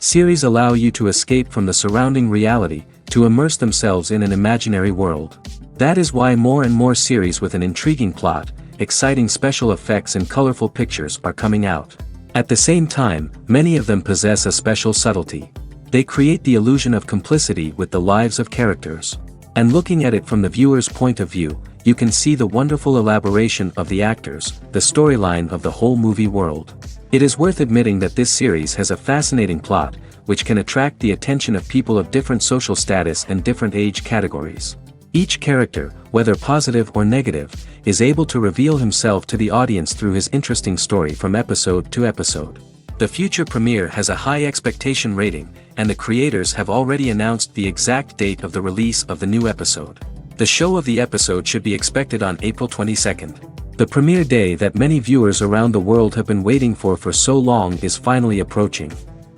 Series allow you to escape from the surrounding reality, to immerse themselves in an imaginary world. That is why more and more series with an intriguing plot, exciting special effects and colorful pictures are coming out. At the same time, many of them possess a special subtlety. They create the illusion of complicity with the lives of characters. And looking at it from the viewer's point of view, you can see the wonderful elaboration of the actors, the storyline of the whole movie world. It is worth admitting that this series has a fascinating plot, which can attract the attention of people of different social status and different age categories. Each character, whether positive or negative, is able to reveal himself to the audience through his interesting story from episode to episode. The future premiere has a high expectation rating, and the creators have already announced the exact date of the release of the new episode. The show of the episode should be expected on April 22nd. The premiere day that many viewers around the world have been waiting for so long is finally approaching.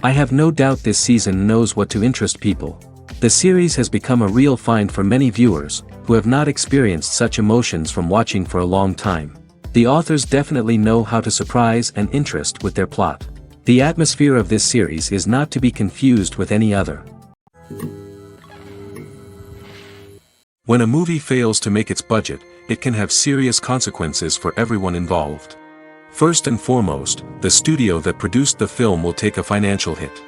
I have no doubt this season knows what to interest people. The series has become a real find for many viewers, who have not experienced such emotions from watching for a long time. The authors definitely know how to surprise and interest with their plot. The atmosphere of this series is not to be confused with any other. When a movie fails to make its budget, it can have serious consequences for everyone involved. First and foremost, the studio that produced the film will take a financial hit.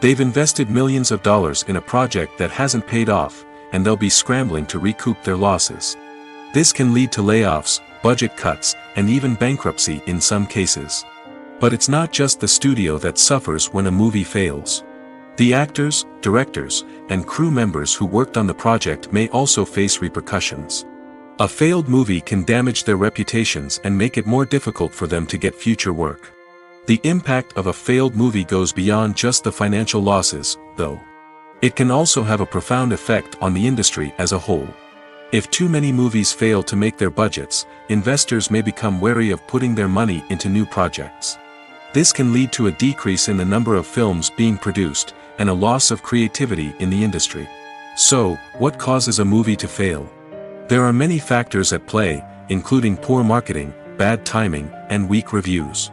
They've invested millions of dollars in a project that hasn't paid off, and they'll be scrambling to recoup their losses. This can lead to layoffs, budget cuts, and even bankruptcy in some cases. But it's not just the studio that suffers when a movie fails. The actors, directors, and crew members who worked on the project may also face repercussions. A failed movie can damage their reputations and make it more difficult for them to get future work. The impact of a failed movie goes beyond just the financial losses, though. It can also have a profound effect on the industry as a whole. If too many movies fail to make their budgets, investors may become wary of putting their money into new projects. This can lead to a decrease in the number of films being produced, and a loss of creativity in the industry. So, what causes a movie to fail? There are many factors at play, including poor marketing, bad timing, and weak reviews.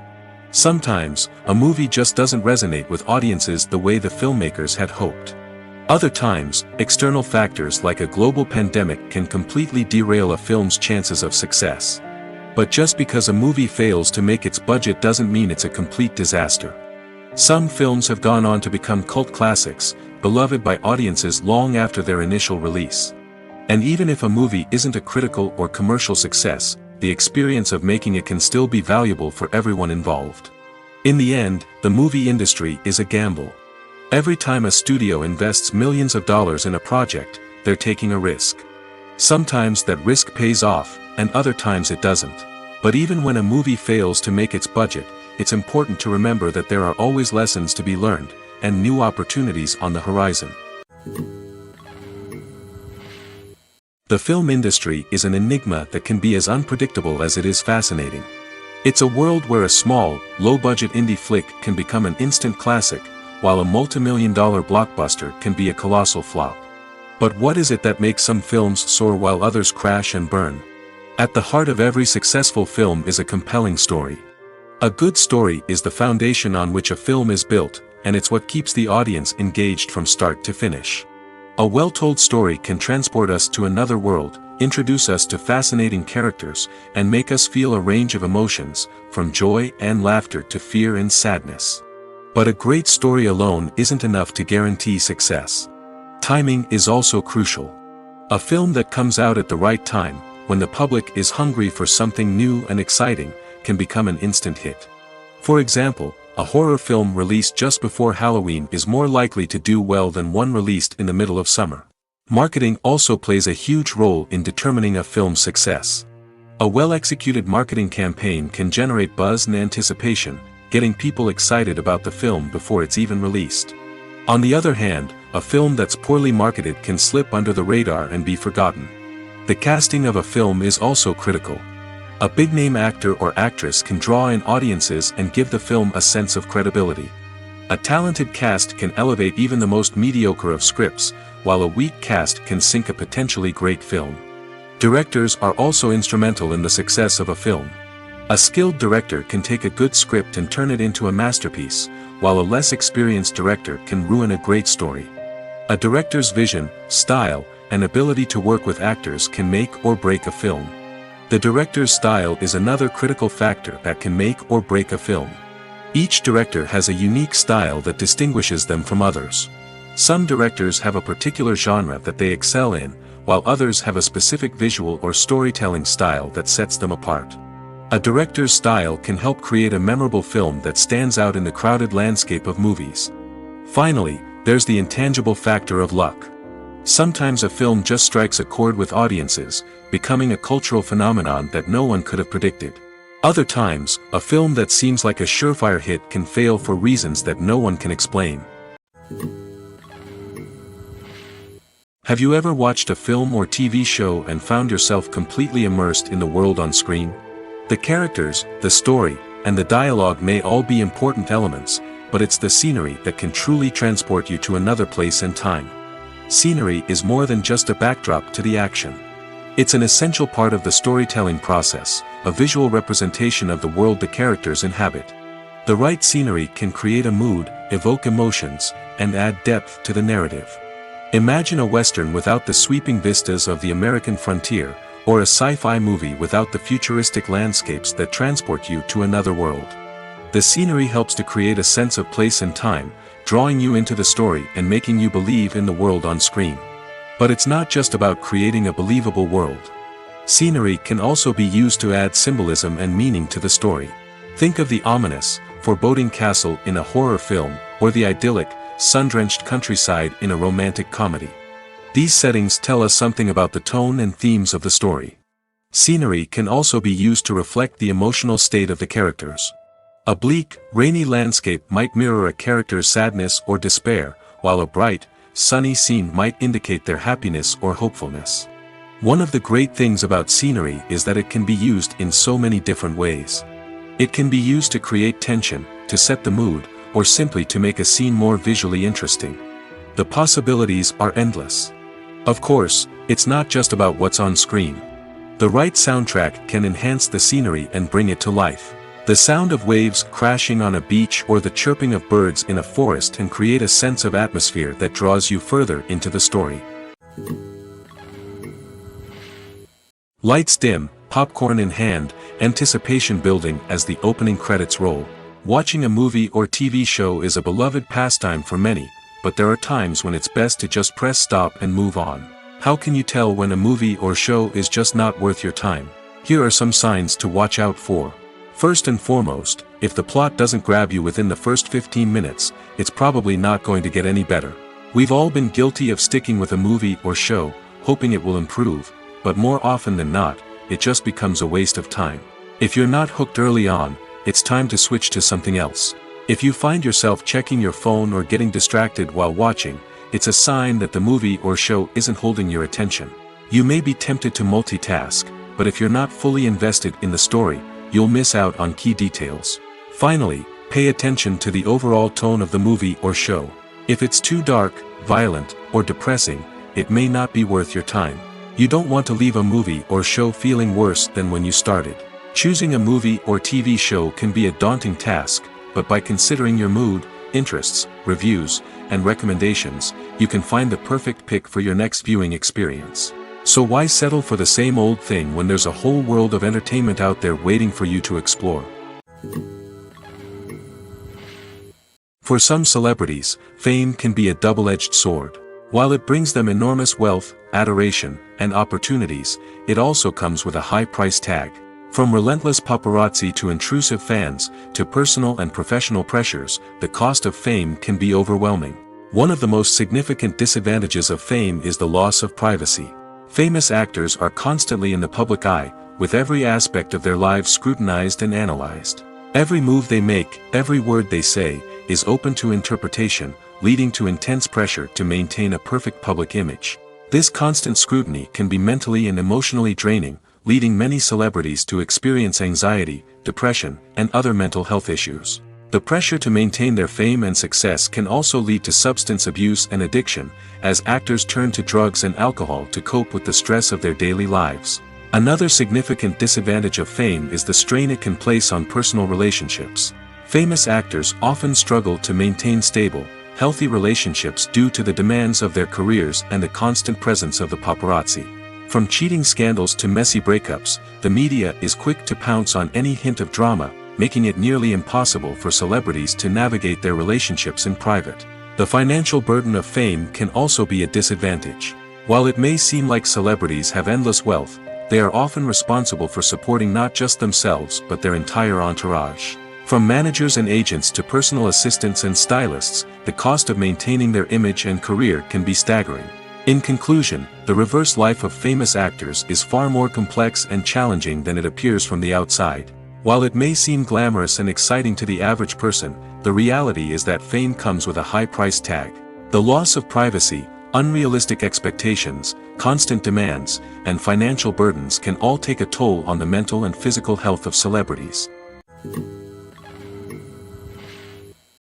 Sometimes, a movie just doesn't resonate with audiences the way the filmmakers had hoped. Other times, external factors like a global pandemic can completely derail a film's chances of success. But just because a movie fails to make its budget doesn't mean it's a complete disaster. Some films have gone on to become cult classics, beloved by audiences long after their initial release. And even if a movie isn't a critical or commercial success, the experience of making it can still be valuable for everyone involved. In the end, the movie industry is a gamble. Every time a studio invests millions of dollars in a project, they're taking a risk. Sometimes that risk pays off, and other times it doesn't. But even when a movie fails to make its budget, it's important to remember that there are always lessons to be learned, and new opportunities on the horizon. The film industry is an enigma that can be as unpredictable as it is fascinating. It's a world where a small, low-budget indie flick can become an instant classic, while a multi-million-dollar blockbuster can be a colossal flop. But what is it that makes some films soar while others crash and burn? At the heart of every successful film is a compelling story. A good story is the foundation on which a film is built, and it's what keeps the audience engaged from start to finish. A well-told story can transport us to another world, introduce us to fascinating characters, and make us feel a range of emotions, from joy and laughter to fear and sadness. But a great story alone isn't enough to guarantee success. Timing is also crucial. A film that comes out at the right time, when the public is hungry for something new and exciting, can become an instant hit. For example, a horror film released just before Halloween is more likely to do well than one released in the middle of summer. Marketing also plays a huge role in determining a film's success. A well-executed marketing campaign can generate buzz and anticipation, getting people excited about the film before it's even released. On the other hand, a film that's poorly marketed can slip under the radar and be forgotten. The casting of a film is also critical. A big-name actor or actress can draw in audiences and give the film a sense of credibility. A talented cast can elevate even the most mediocre of scripts, while a weak cast can sink a potentially great film. Directors are also instrumental in the success of a film. A skilled director can take a good script and turn it into a masterpiece, while a less experienced director can ruin a great story. A director's vision, style, and ability to work with actors can make or break a film. The director's style is another critical factor that can make or break a film. Each director has a unique style that distinguishes them from others. Some directors have a particular genre that they excel in, while others have a specific visual or storytelling style that sets them apart. A director's style can help create a memorable film that stands out in the crowded landscape of movies. Finally, there's the intangible factor of luck. Sometimes a film just strikes a chord with audiences, becoming a cultural phenomenon that no one could have predicted. Other times, a film that seems like a surefire hit can fail for reasons that no one can explain. Have you ever watched a film or TV show and found yourself completely immersed in the world on screen? The characters, the story, and the dialogue may all be important elements, but it's the scenery that can truly transport you to another place and time. Scenery is more than just a backdrop to the action. It's an essential part of the storytelling process, a visual representation of the world the characters inhabit. The right scenery can create a mood, evoke emotions, and add depth to the narrative. Imagine a Western without the sweeping vistas of the American frontier, or a sci-fi movie without the futuristic landscapes that transport you to another world. The scenery helps to create a sense of place and time, drawing you into the story and making you believe in the world on screen. But it's not just about creating a believable world. Scenery can also be used to add symbolism and meaning to the story. Think of the ominous, foreboding castle in a horror film, or the idyllic, sun-drenched countryside in a romantic comedy. These settings tell us something about the tone and themes of the story. Scenery can also be used to reflect the emotional state of the characters. A bleak, rainy landscape might mirror a character's sadness or despair, while a bright, sunny scene might indicate their happiness or hopefulness. One of the great things about scenery is that it can be used in so many different ways. It can be used to create tension, to set the mood, or simply to make a scene more visually interesting. The possibilities are endless. Of course, it's not just about what's on screen. The right soundtrack can enhance the scenery and bring it to life. The sound of waves crashing on a beach or the chirping of birds in a forest can create a sense of atmosphere that draws you further into the story. Lights dim, popcorn in hand, anticipation building as the opening credits roll. Watching a movie or TV show is a beloved pastime for many, but there are times when it's best to just press stop and move on. How can you tell when a movie or show is just not worth your time? Here are some signs to watch out for. First and foremost, if the plot doesn't grab you within the first 15 minutes, it's probably not going to get any better. We've all been guilty of sticking with a movie or show, hoping it will improve, but more often than not, it just becomes a waste of time. If you're not hooked early on, it's time to switch to something else. If you find yourself checking your phone or getting distracted while watching, it's a sign that the movie or show isn't holding your attention. You may be tempted to multitask, but if you're not fully invested in the story, you'll miss out on key details. Finally, pay attention to the overall tone of the movie or show. If it's too dark, violent, or depressing, it may not be worth your time. You don't want to leave a movie or show feeling worse than when you started. Choosing a movie or TV show can be a daunting task, but by considering your mood, interests, reviews, and recommendations, you can find the perfect pick for your next viewing experience. So why settle for the same old thing when there's a whole world of entertainment out there waiting for you to explore? For some celebrities, fame can be a double-edged sword. While it brings them enormous wealth, adoration, and opportunities, it also comes with a high price tag. From relentless paparazzi to intrusive fans, to personal and professional pressures, the cost of fame can be overwhelming. One of the most significant disadvantages of fame is the loss of privacy. Famous actors are constantly in the public eye, with every aspect of their lives scrutinized and analyzed. Every move they make, every word they say, is open to interpretation, leading to intense pressure to maintain a perfect public image. This constant scrutiny can be mentally and emotionally draining, leading many celebrities to experience anxiety, depression, and other mental health issues. The pressure to maintain their fame and success can also lead to substance abuse and addiction, as actors turn to drugs and alcohol to cope with the stress of their daily lives. Another significant disadvantage of fame is the strain it can place on personal relationships. Famous actors often struggle to maintain stable, healthy relationships due to the demands of their careers and the constant presence of the paparazzi. From cheating scandals to messy breakups, the media is quick to pounce on any hint of drama, making it nearly impossible for celebrities to navigate their relationships in private. The financial burden of fame can also be a disadvantage. While it may seem like celebrities have endless wealth, they are often responsible for supporting not just themselves but their entire entourage. From managers and agents to personal assistants and stylists, the cost of maintaining their image and career can be staggering. In conclusion, the reverse life of famous actors is far more complex and challenging than it appears from the outside. While it may seem glamorous and exciting to the average person, the reality is that fame comes with a high price tag. The loss of privacy, unrealistic expectations, constant demands, and financial burdens can all take a toll on the mental and physical health of celebrities.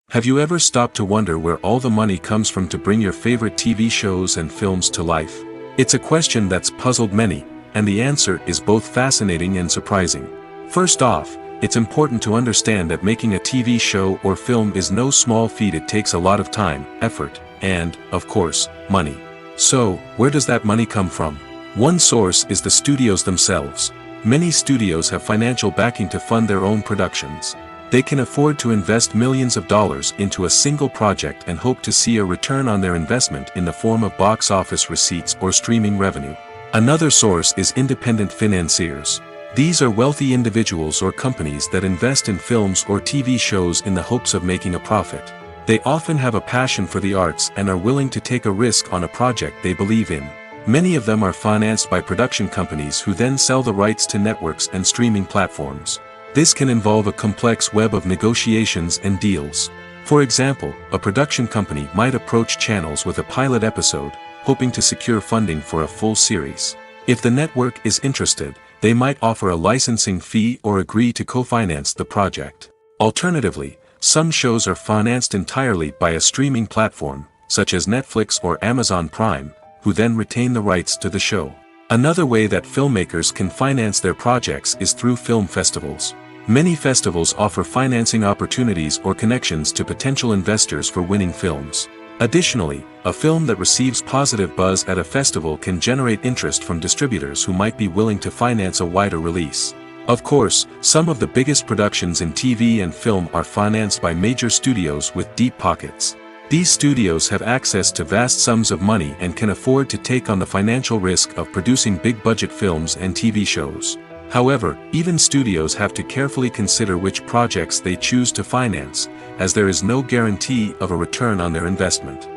Have you ever stopped to wonder where all the money comes from to bring your favorite TV shows and films to life? It's a question that's puzzled many, and the answer is both fascinating and surprising. First off, it's important to understand that making a TV show or film is no small feat. It takes a lot of time, effort, and, of course, money. So, where does that money come from? One source is the studios themselves. Many studios have financial backing to fund their own productions. They can afford to invest millions of dollars into a single project and hope to see a return on their investment in the form of box office receipts or streaming revenue. Another source is independent financiers. These are wealthy individuals or companies that invest in films or TV shows in the hopes of making a profit. They often have a passion for the arts and are willing to take a risk on a project they believe in. Many of them are financed by production companies who then sell the rights to networks and streaming platforms. This can involve a complex web of negotiations and deals. For example, a production company might approach channels with a pilot episode, hoping to secure funding for a full series. If the network is interested, they might offer a licensing fee or agree to co-finance the project. Alternatively, some shows are financed entirely by a streaming platform, such as Netflix or Amazon Prime, who then retain the rights to the show. Another way that filmmakers can finance their projects is through film festivals. Many festivals offer financing opportunities or connections to potential investors for winning films. Additionally, a film that receives positive buzz at a festival can generate interest from distributors who might be willing to finance a wider release. Of course, some of the biggest productions in TV and film are financed by major studios with deep pockets. These studios have access to vast sums of money and can afford to take on the financial risk of producing big-budget films and TV shows. However, even studios have to carefully consider which projects they choose to finance, as there is no guarantee of a return on their investment.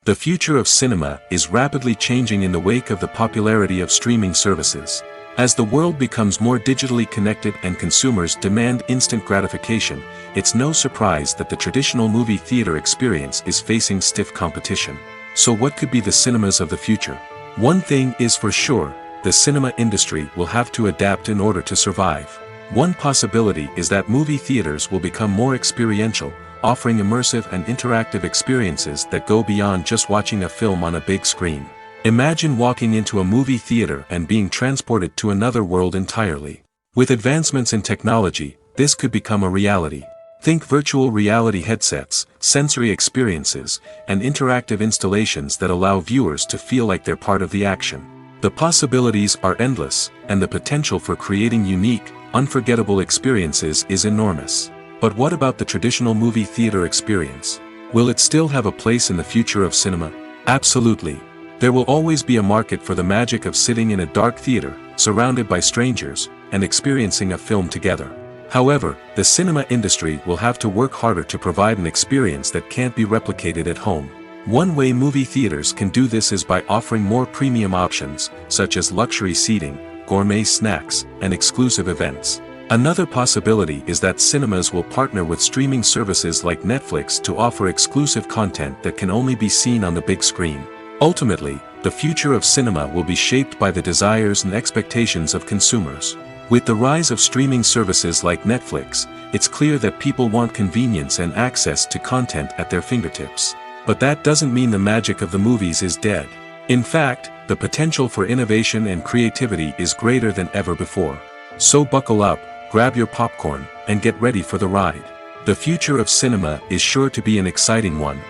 The future of cinema is rapidly changing in the wake of the popularity of streaming services. As the world becomes more digitally connected and consumers demand instant gratification, it's no surprise that the traditional movie theater experience is facing stiff competition. So what could be the cinemas of the future? One thing is for sure, the cinema industry will have to adapt in order to survive. One possibility is that movie theaters will become more experiential, offering immersive and interactive experiences that go beyond just watching a film on a big screen. Imagine walking into a movie theater and being transported to another world entirely. With advancements in technology, this could become a reality. Think virtual reality headsets, sensory experiences, and interactive installations that allow viewers to feel like they're part of the action. The possibilities are endless, and the potential for creating unique, unforgettable experiences is enormous. But what about the traditional movie theater experience? Will it still have a place in the future of cinema? Absolutely. There will always be a market for the magic of sitting in a dark theater, surrounded by strangers, and experiencing a film together. However, the cinema industry will have to work harder to provide an experience that can't be replicated at home. One way movie theaters can do this is by offering more premium options, such as luxury seating, gourmet snacks, and exclusive events. Another possibility is that cinemas will partner with streaming services like Netflix to offer exclusive content that can only be seen on the big screen. Ultimately, the future of cinema will be shaped by the desires and expectations of consumers. With the rise of streaming services like Netflix, it's clear that people want convenience and access to content at their fingertips. But that doesn't mean the magic of the movies is dead. In fact, the potential for innovation and creativity is greater than ever before. So buckle up, grab your popcorn, and get ready for the ride. The future of cinema is sure to be an exciting one.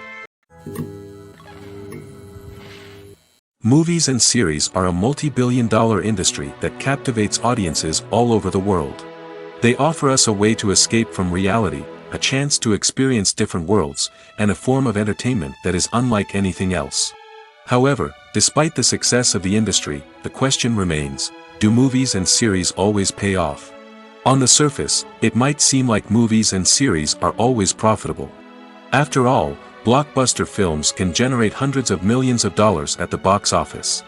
Movies and series are a multi-billion-dollar industry that captivates audiences all over the world. They offer us a way to escape from reality, a chance to experience different worlds, and a form of entertainment that is unlike anything else. However, despite the success of the industry, the question remains, do movies and series always pay off? On the surface, it might seem like movies and series are always profitable. After all, blockbuster films can generate hundreds of millions of dollars at the box office.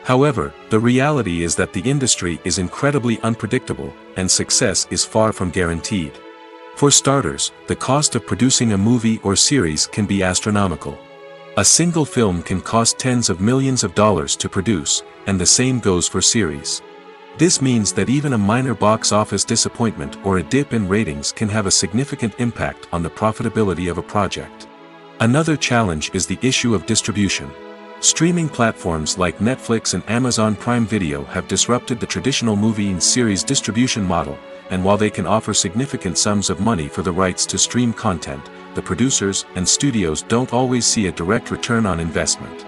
However, the reality is that the industry is incredibly unpredictable, and success is far from guaranteed. For starters, the cost of producing a movie or series can be astronomical. A single film can cost tens of millions of dollars to produce, and the same goes for series. This means that even a minor box office disappointment or a dip in ratings can have a significant impact on the profitability of a project. Another challenge is the issue of distribution. Streaming platforms like Netflix and Amazon Prime Video have disrupted the traditional movie and series distribution model, and while they can offer significant sums of money for the rights to stream content, the producers and studios don't always see a direct return on investment.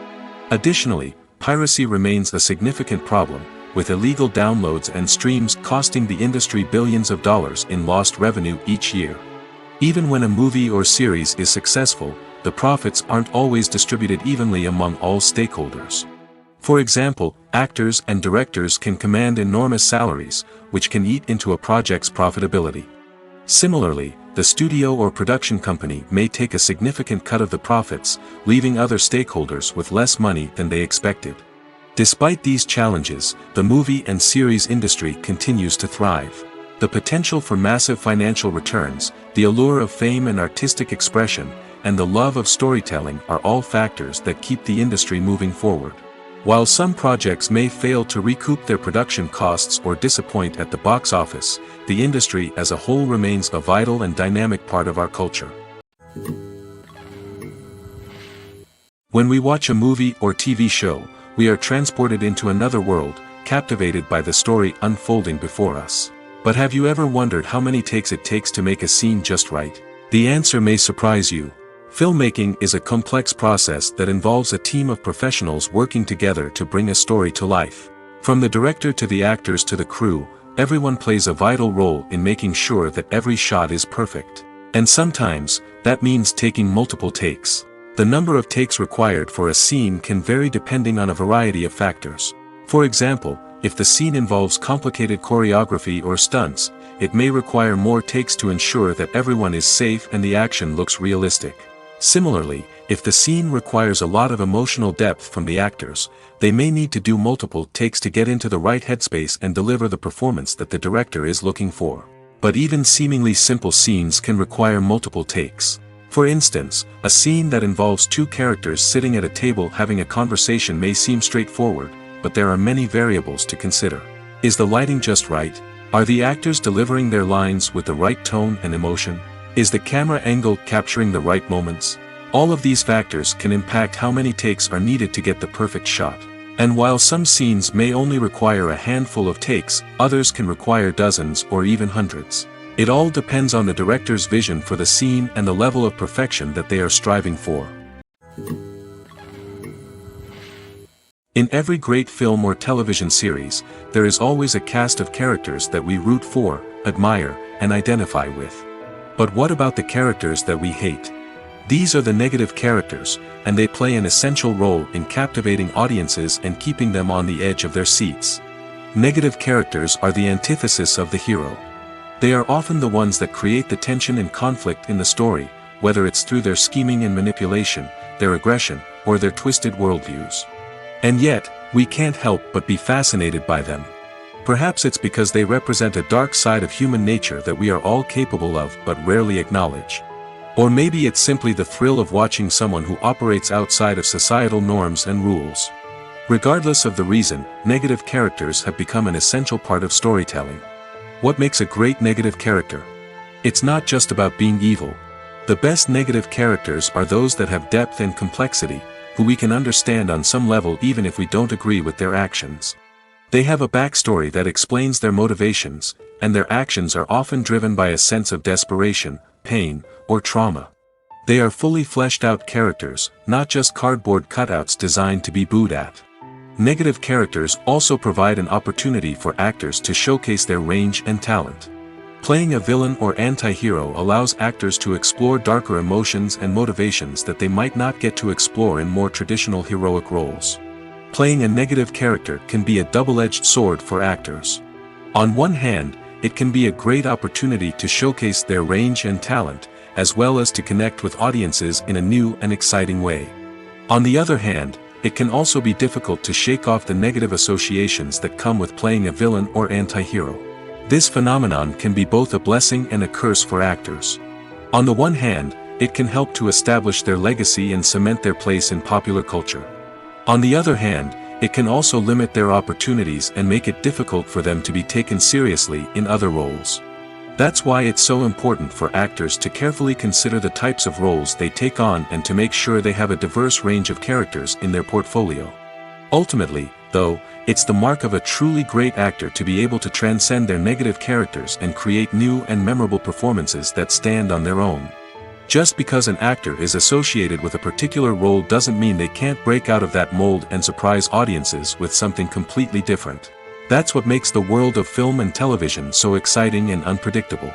Additionally, piracy remains a significant problem, with illegal downloads and streams costing the industry billions of dollars in lost revenue each year. Even when a movie or series is successful, the profits aren't always distributed evenly among all stakeholders. For example, actors and directors can command enormous salaries, which can eat into a project's profitability. Similarly, the studio or production company may take a significant cut of the profits, leaving other stakeholders with less money than they expected. Despite these challenges, the movie and series industry continues to thrive. The potential for massive financial returns, the allure of fame and artistic expression, and the love of storytelling are all factors that keep the industry moving forward. While some projects may fail to recoup their production costs or disappoint at the box office, the industry as a whole remains a vital and dynamic part of our culture. When we watch a movie or TV show, we are transported into another world, captivated by the story unfolding before us. But have you ever wondered how many takes it takes to make a scene just right? The answer may surprise you. Filmmaking is a complex process that involves a team of professionals working together to bring a story to life. From the director to the actors to the crew, everyone plays a vital role in making sure that every shot is perfect. And sometimes, that means taking multiple takes. The number of takes required for a scene can vary depending on a variety of factors. For example, if the scene involves complicated choreography or stunts, it may require more takes to ensure that everyone is safe and the action looks realistic. Similarly, if the scene requires a lot of emotional depth from the actors, they may need to do multiple takes to get into the right headspace and deliver the performance that the director is looking for. But even seemingly simple scenes can require multiple takes. For instance, a scene that involves two characters sitting at a table having a conversation may seem straightforward, but there are many variables to consider. Is the lighting just right? Are the actors delivering their lines with the right tone and emotion? Is the camera angle capturing the right moments? All of these factors can impact how many takes are needed to get the perfect shot. And while some scenes may only require a handful of takes, others can require dozens or even hundreds. It all depends on the director's vision for the scene and the level of perfection that they are striving for. In every great film or television series, there is always a cast of characters that we root for, admire, and identify with. But what about the characters that we hate? These are the negative characters, and they play an essential role in captivating audiences and keeping them on the edge of their seats. Negative characters are the antithesis of the hero. They are often the ones that create the tension and conflict in the story, whether it's through their scheming and manipulation, their aggression, or their twisted worldviews. And yet, we can't help but be fascinated by them. Perhaps it's because they represent a dark side of human nature that we are all capable of but rarely acknowledge. Or maybe it's simply the thrill of watching someone who operates outside of societal norms and rules. Regardless of the reason, negative characters have become an essential part of storytelling. What makes a great negative character? It's not just about being evil. The best negative characters are those that have depth and complexity, who we can understand on some level even if we don't agree with their actions. They have a backstory that explains their motivations, and their actions are often driven by a sense of desperation, pain, or trauma. They are fully fleshed out characters, not just cardboard cutouts designed to be booed at. Negative characters also provide an opportunity for actors to showcase their range and talent. Playing a villain or anti-hero allows actors to explore darker emotions and motivations that they might not get to explore in more traditional heroic roles. Playing a negative character can be a double-edged sword for actors. On one hand, it can be a great opportunity to showcase their range and talent, as well as to connect with audiences in a new and exciting way. On the other hand, it can also be difficult to shake off the negative associations that come with playing a villain or anti-hero. This phenomenon can be both a blessing and a curse for actors. On the one hand, it can help to establish their legacy and cement their place in popular culture. On the other hand, it can also limit their opportunities and make it difficult for them to be taken seriously in other roles. That's why it's so important for actors to carefully consider the types of roles they take on and to make sure they have a diverse range of characters in their portfolio. Ultimately, though, it's the mark of a truly great actor to be able to transcend their negative characters and create new and memorable performances that stand on their own. Just because an actor is associated with a particular role doesn't mean they can't break out of that mold and surprise audiences with something completely different. That's what makes the world of film and television so exciting and unpredictable.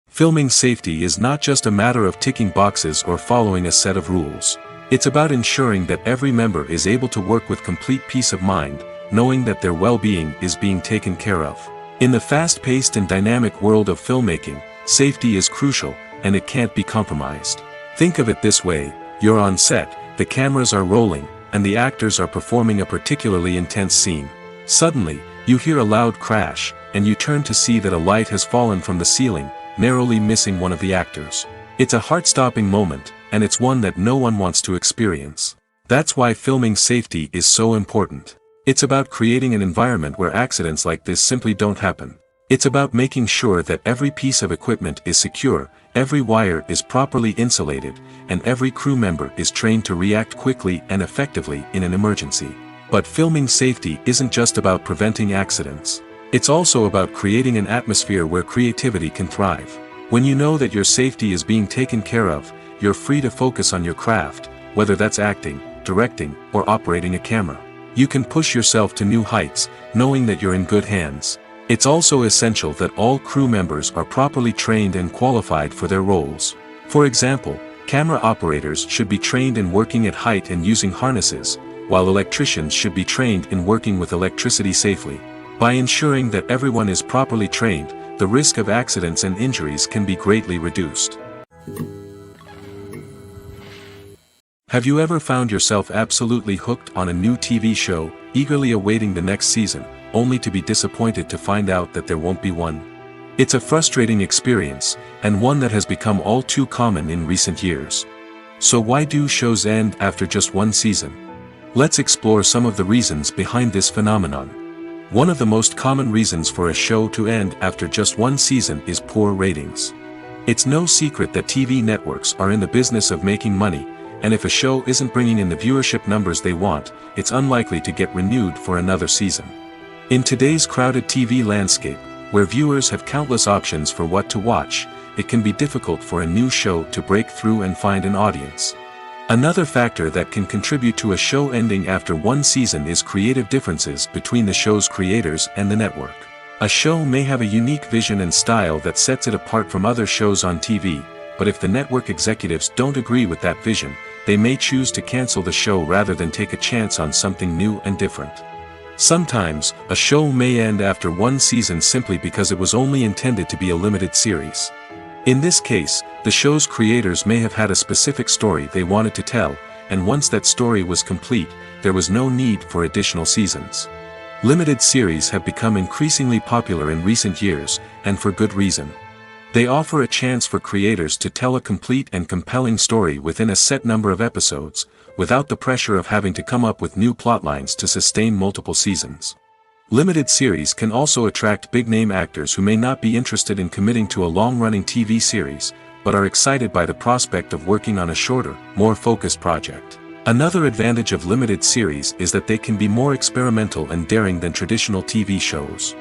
Filming safety is not just a matter of ticking boxes or following a set of rules. It's about ensuring that every member is able to work with complete peace of mind, knowing that their well-being is being taken care of. In the fast-paced and dynamic world of filmmaking, safety is crucial, and it can't be compromised. Think of it this way: you're on set, the cameras are rolling, and the actors are performing a particularly intense scene. Suddenly, you hear a loud crash, and you turn to see that a light has fallen from the ceiling, narrowly missing one of the actors. It's a heart-stopping moment, and it's one that no one wants to experience. That's why filming safety is so important. It's about creating an environment where accidents like this simply don't happen. It's about making sure that every piece of equipment is secure, every wire is properly insulated, and every crew member is trained to react quickly and effectively in an emergency. But filming safety isn't just about preventing accidents. It's also about creating an atmosphere where creativity can thrive. When you know that your safety is being taken care of, you're free to focus on your craft, whether that's acting, directing, or operating a camera. You can push yourself to new heights, knowing that you're in good hands. It's also essential that all crew members are properly trained and qualified for their roles. For example, camera operators should be trained in working at height and using harnesses, while electricians should be trained in working with electricity safely. By ensuring that everyone is properly trained, the risk of accidents and injuries can be greatly reduced. Have you ever found yourself absolutely hooked on a new TV show, eagerly awaiting the next season, only to be disappointed to find out that there won't be one? It's a frustrating experience, and one that has become all too common in recent years. So why do shows end after just one season? Let's explore some of the reasons behind this phenomenon. One of the most common reasons for a show to end after just one season is poor ratings. It's no secret that TV networks are in the business of making money, and if a show isn't bringing in the viewership numbers they want, it's unlikely to get renewed for another season. In today's crowded TV landscape, where viewers have countless options for what to watch, it can be difficult for a new show to break through and find an audience. Another factor that can contribute to a show ending after one season is creative differences between the show's creators and the network. A show may have a unique vision and style that sets it apart from other shows on TV, but if the network executives don't agree with that vision, they may choose to cancel the show rather than take a chance on something new and different. Sometimes, a show may end after one season simply because it was only intended to be a limited series. In this case, the show's creators may have had a specific story they wanted to tell, and once that story was complete, there was no need for additional seasons. Limited series have become increasingly popular in recent years, and for good reason. They offer a chance for creators to tell a complete and compelling story within a set number of episodes, without the pressure of having to come up with new plotlines to sustain multiple seasons. Limited series can also attract big-name actors who may not be interested in committing to a long-running TV series, but are excited by the prospect of working on a shorter, more focused project. Another advantage of limited series is that they can be more experimental and daring than traditional TV shows.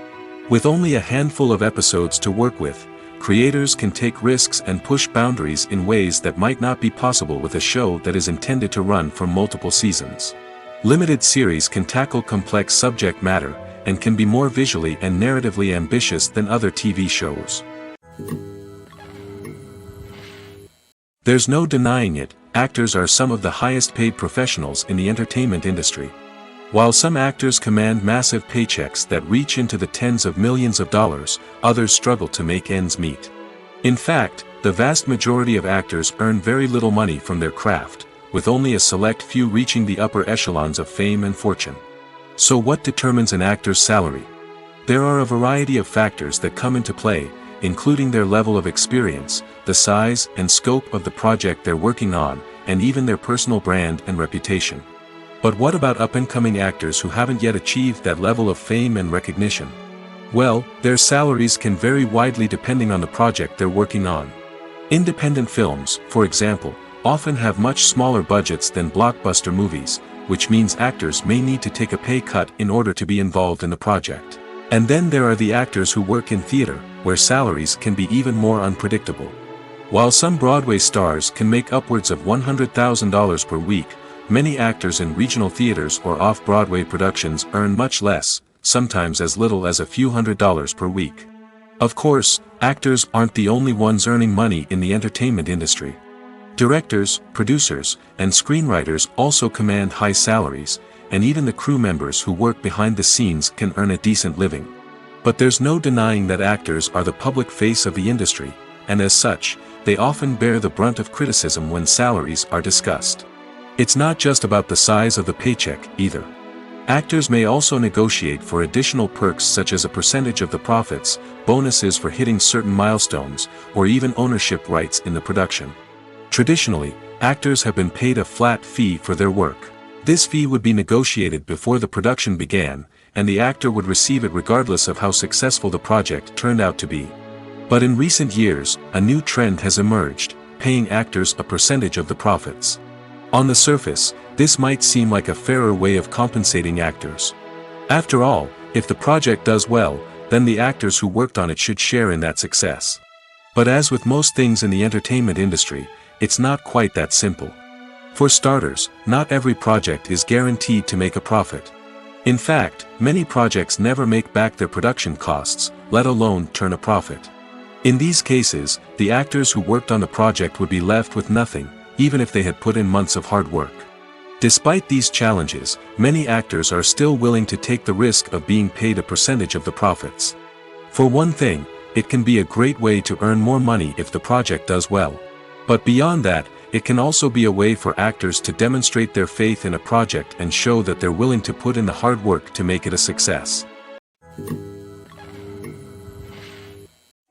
With only a handful of episodes to work with, creators can take risks and push boundaries in ways that might not be possible with a show that is intended to run for multiple seasons. Limited series can tackle complex subject matter, and can be more visually and narratively ambitious than other TV shows. There's no denying it, actors are some of the highest paid professionals in the entertainment industry. While some actors command massive paychecks that reach into the tens of millions of dollars, others struggle to make ends meet. In fact, the vast majority of actors earn very little money from their craft, with only a select few reaching the upper echelons of fame and fortune. So what determines an actor's salary? There are a variety of factors that come into play, including their level of experience, the size and scope of the project they're working on, and even their personal brand and reputation. But what about up-and-coming actors who haven't yet achieved that level of fame and recognition? Well, their salaries can vary widely depending on the project they're working on. Independent films, for example, often have much smaller budgets than blockbuster movies, which means actors may need to take a pay cut in order to be involved in the project. And then there are the actors who work in theater, where salaries can be even more unpredictable. While some Broadway stars can make upwards of $100,000 per week, many actors in regional theaters or off-Broadway productions earn much less, sometimes as little as a few $100s per week. Of course, actors aren't the only ones earning money in the entertainment industry. Directors, producers, and screenwriters also command high salaries, and even the crew members who work behind the scenes can earn a decent living. But there's no denying that actors are the public face of the industry, and as such, they often bear the brunt of criticism when salaries are discussed. It's not just about the size of the paycheck, either. Actors may also negotiate for additional perks such as a percentage of the profits, bonuses for hitting certain milestones, or even ownership rights in the production. Traditionally, actors have been paid a flat fee for their work. This fee would be negotiated before the production began, and the actor would receive it regardless of how successful the project turned out to be. But in recent years, a new trend has emerged, paying actors a percentage of the profits. On the surface, this might seem like a fairer way of compensating actors. After all, if the project does well, then the actors who worked on it should share in that success. But as with most things in the entertainment industry, it's not quite that simple. For starters, not every project is guaranteed to make a profit. In fact, many projects never make back their production costs, let alone turn a profit. In these cases, the actors who worked on the project would be left with nothing, even if they had put in months of hard work. Despite these challenges, many actors are still willing to take the risk of being paid a percentage of the profits. For one thing, it can be a great way to earn more money if the project does well. But beyond that, it can also be a way for actors to demonstrate their faith in a project and show that they're willing to put in the hard work to make it a success.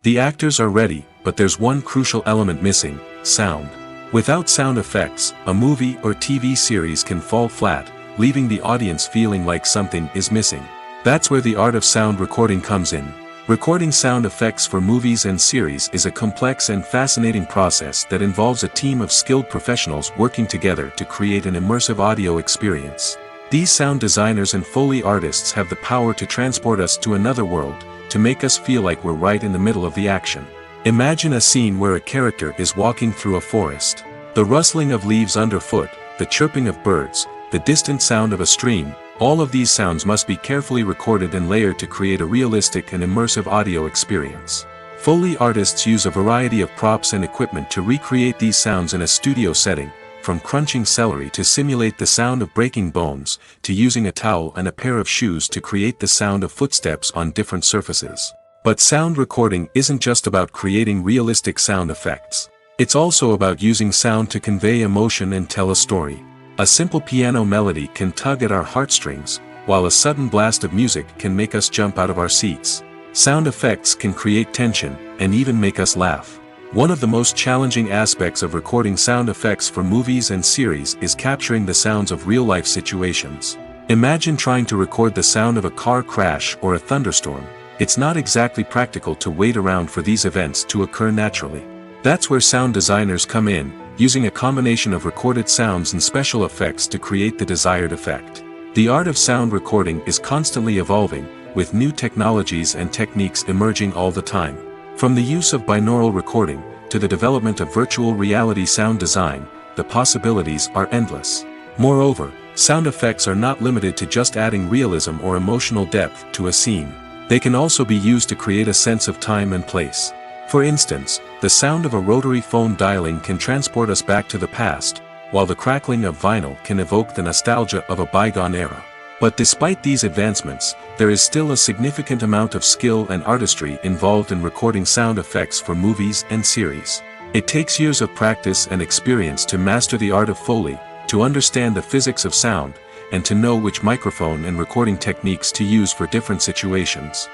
The actors are ready, but there's one crucial element missing: sound. Without sound effects, a movie or TV series can fall flat, leaving the audience feeling like something is missing. That's where the art of sound recording comes in. Recording sound effects for movies and series is a complex and fascinating process that involves a team of skilled professionals working together to create an immersive audio experience. These sound designers and Foley artists have the power to transport us to another world, to make us feel like we're right in the middle of the action. Imagine a scene where a character is walking through a forest. The rustling of leaves underfoot, the chirping of birds, the distant sound of a stream, all of these sounds must be carefully recorded and layered to create a realistic and immersive audio experience. Foley artists use a variety of props and equipment to recreate these sounds in a studio setting, from crunching celery to simulate the sound of breaking bones, to using a towel and a pair of shoes to create the sound of footsteps on different surfaces. But sound recording isn't just about creating realistic sound effects. It's also about using sound to convey emotion and tell a story. A simple piano melody can tug at our heartstrings, while a sudden blast of music can make us jump out of our seats. Sound effects can create tension, and even make us laugh. One of the most challenging aspects of recording sound effects for movies and series is capturing the sounds of real-life situations. Imagine trying to record the sound of a car crash or a thunderstorm. It's not exactly practical to wait around for these events to occur naturally. That's where sound designers come in, using a combination of recorded sounds and special effects to create the desired effect. The art of sound recording is constantly evolving, with new technologies and techniques emerging all the time. From the use of binaural recording, to the development of virtual reality sound design, the possibilities are endless. Moreover, sound effects are not limited to just adding realism or emotional depth to a scene. They can also be used to create a sense of time and place. For instance, the sound of a rotary phone dialing can transport us back to the past, while the crackling of vinyl can evoke the nostalgia of a bygone era. But despite these advancements, there is still a significant amount of skill and artistry involved in recording sound effects for movies and series. It takes years of practice and experience to master the art of Foley, to understand the physics of sound, and to know which microphone and recording techniques to use for different situations.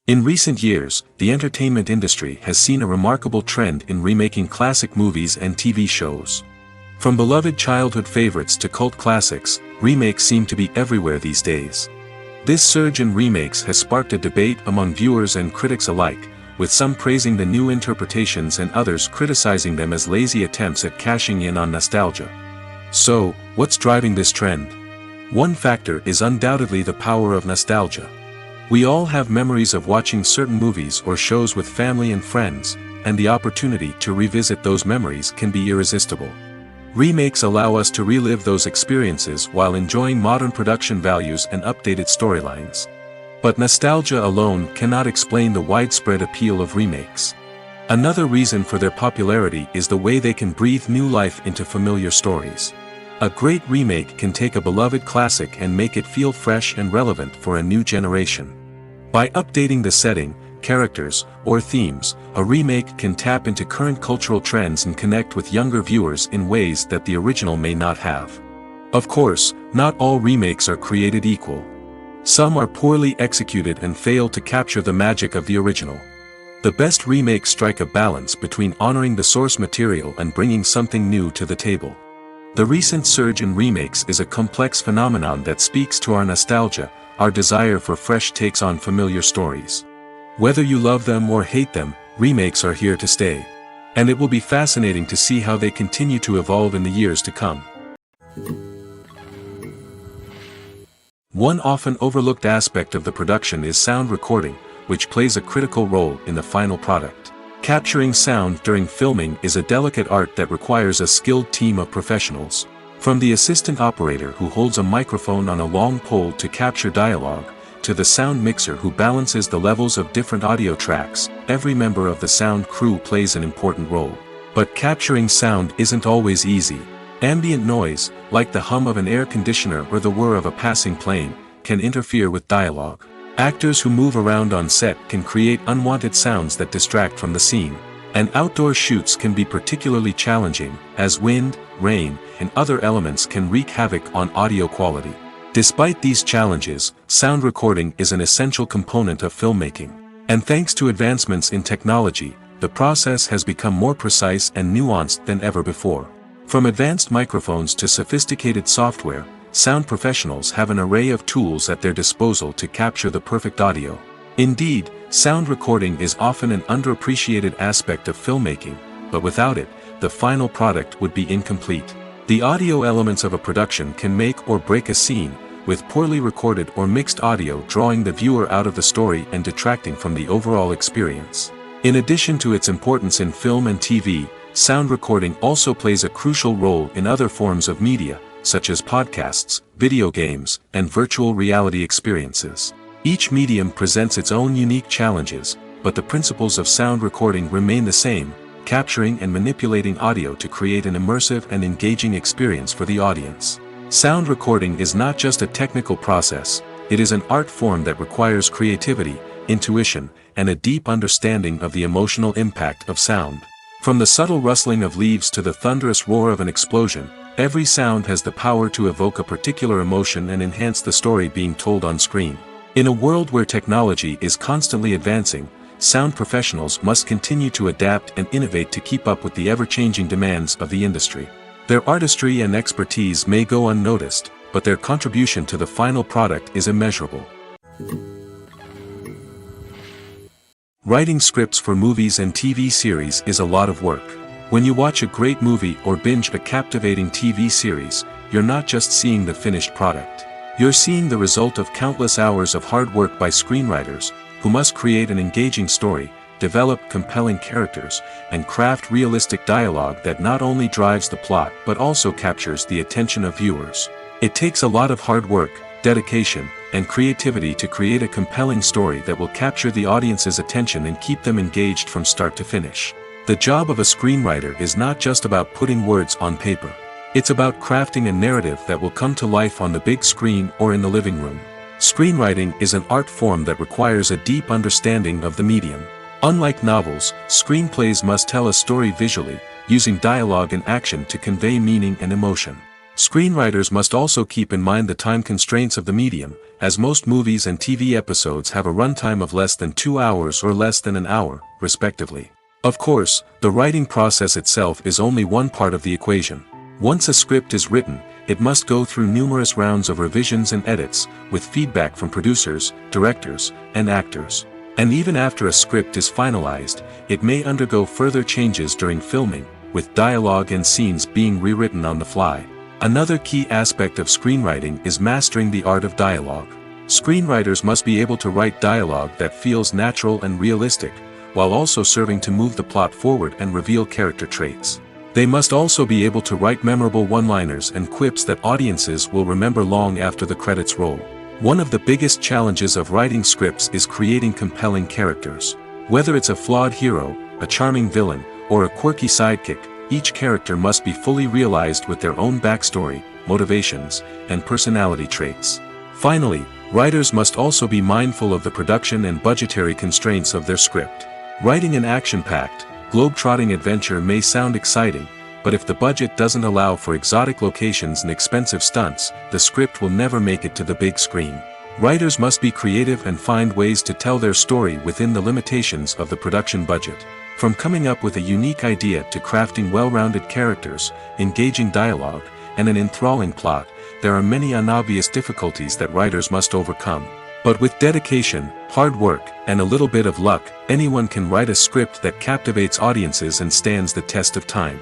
In recent years, the entertainment industry has seen a remarkable trend in remaking classic movies and TV shows. From beloved childhood favorites to cult classics, remakes seem to be everywhere these days. This surge in remakes has sparked a debate among viewers and critics alike, with some praising the new interpretations and others criticizing them as lazy attempts at cashing in on nostalgia. So, what's driving this trend? One factor is undoubtedly the power of nostalgia. We all have memories of watching certain movies or shows with family and friends, and the opportunity to revisit those memories can be irresistible. Remakes allow us to relive those experiences while enjoying modern production values and updated storylines. But nostalgia alone cannot explain the widespread appeal of remakes. Another reason for their popularity is the way they can breathe new life into familiar stories. A great remake can take a beloved classic and make it feel fresh and relevant for a new generation. By updating the setting, characters, or themes, a remake can tap into current cultural trends and connect with younger viewers in ways that the original may not have. Of course, not all remakes are created equal. Some are poorly executed and fail to capture the magic of the original. The best remakes strike a balance between honoring the source material and bringing something new to the table. The recent surge in remakes is a complex phenomenon that speaks to our nostalgia, our desire for fresh takes on familiar stories. Whether you love them or hate them, remakes are here to stay. And it will be fascinating to see how they continue to evolve in the years to come. One often overlooked aspect of the production is sound recording, which plays a critical role in the final product. Capturing sound during filming is a delicate art that requires a skilled team of professionals. From the assistant operator who holds a microphone on a long pole to capture dialogue, to the sound mixer who balances the levels of different audio tracks, every member of the sound crew plays an important role. But capturing sound isn't always easy. Ambient noise, like the hum of an air conditioner or the whir of a passing plane, can interfere with dialogue. Actors who move around on set can create unwanted sounds that distract from the scene. And outdoor shoots can be particularly challenging, as wind, rain, and other elements can wreak havoc on audio quality. Despite these challenges, sound recording is an essential component of filmmaking. And thanks to advancements in technology, the process has become more precise and nuanced than ever before. From advanced microphones to sophisticated software, sound professionals have an array of tools at their disposal to capture the perfect audio. Indeed, sound recording is often an underappreciated aspect of filmmaking, but without it, the final product would be incomplete. The audio elements of a production can make or break a scene, with poorly recorded or mixed audio drawing the viewer out of the story and detracting from the overall experience. In addition to its importance in film and TV, sound recording also plays a crucial role in other forms of media, such as podcasts, video games, and virtual reality experiences. Each medium presents its own unique challenges, but the principles of sound recording remain the same: capturing and manipulating audio to create an immersive and engaging experience for the audience. Sound recording is not just a technical process, it is an art form that requires creativity, intuition, and a deep understanding of the emotional impact of sound. From the subtle rustling of leaves to the thunderous roar of an explosion, every sound has the power to evoke a particular emotion and enhance the story being told on screen. In a world where technology is constantly advancing, sound professionals must continue to adapt and innovate to keep up with the ever-changing demands of the industry. Their artistry and expertise may go unnoticed, but their contribution to the final product is immeasurable. Writing scripts for movies and TV series is a lot of work. When you watch a great movie or binge a captivating TV series, you're not just seeing the finished product. You're seeing the result of countless hours of hard work by screenwriters, who must create an engaging story, develop compelling characters, and craft realistic dialogue that not only drives the plot but also captures the attention of viewers. It takes a lot of hard work, dedication, and creativity to create a compelling story that will capture the audience's attention and keep them engaged from start to finish. The job of a screenwriter is not just about putting words on paper. It's about crafting a narrative that will come to life on the big screen or in the living room. Screenwriting is an art form that requires a deep understanding of the medium. Unlike novels, screenplays must tell a story visually, using dialogue and action to convey meaning and emotion. Screenwriters must also keep in mind the time constraints of the medium, as most movies and TV episodes have a runtime of less than 2 hours or less than an hour, respectively. Of course, the writing process itself is only one part of the equation. Once a script is written, it must go through numerous rounds of revisions and edits, with feedback from producers, directors, and actors. And even after a script is finalized, it may undergo further changes during filming, with dialogue and scenes being rewritten on the fly. Another key aspect of screenwriting is mastering the art of dialogue. Screenwriters must be able to write dialogue that feels natural and realistic, while also serving to move the plot forward and reveal character traits. They must also be able to write memorable one-liners and quips that audiences will remember long after the credits roll. One of the biggest challenges of writing scripts is creating compelling characters. Whether it's a flawed hero, a charming villain, or a quirky sidekick, each character must be fully realized with their own backstory, motivations, and personality traits. Finally, writers must also be mindful of the production and budgetary constraints of their script. Writing an action-packed, globe-trotting adventure may sound exciting, but if the budget doesn't allow for exotic locations and expensive stunts, the script will never make it to the big screen. Writers must be creative and find ways to tell their story within the limitations of the production budget. From coming up with a unique idea to crafting well-rounded characters, engaging dialogue, and an enthralling plot, there are many unobvious difficulties that writers must overcome. But with dedication, hard work, and a little bit of luck, anyone can write a script that captivates audiences and stands the test of time.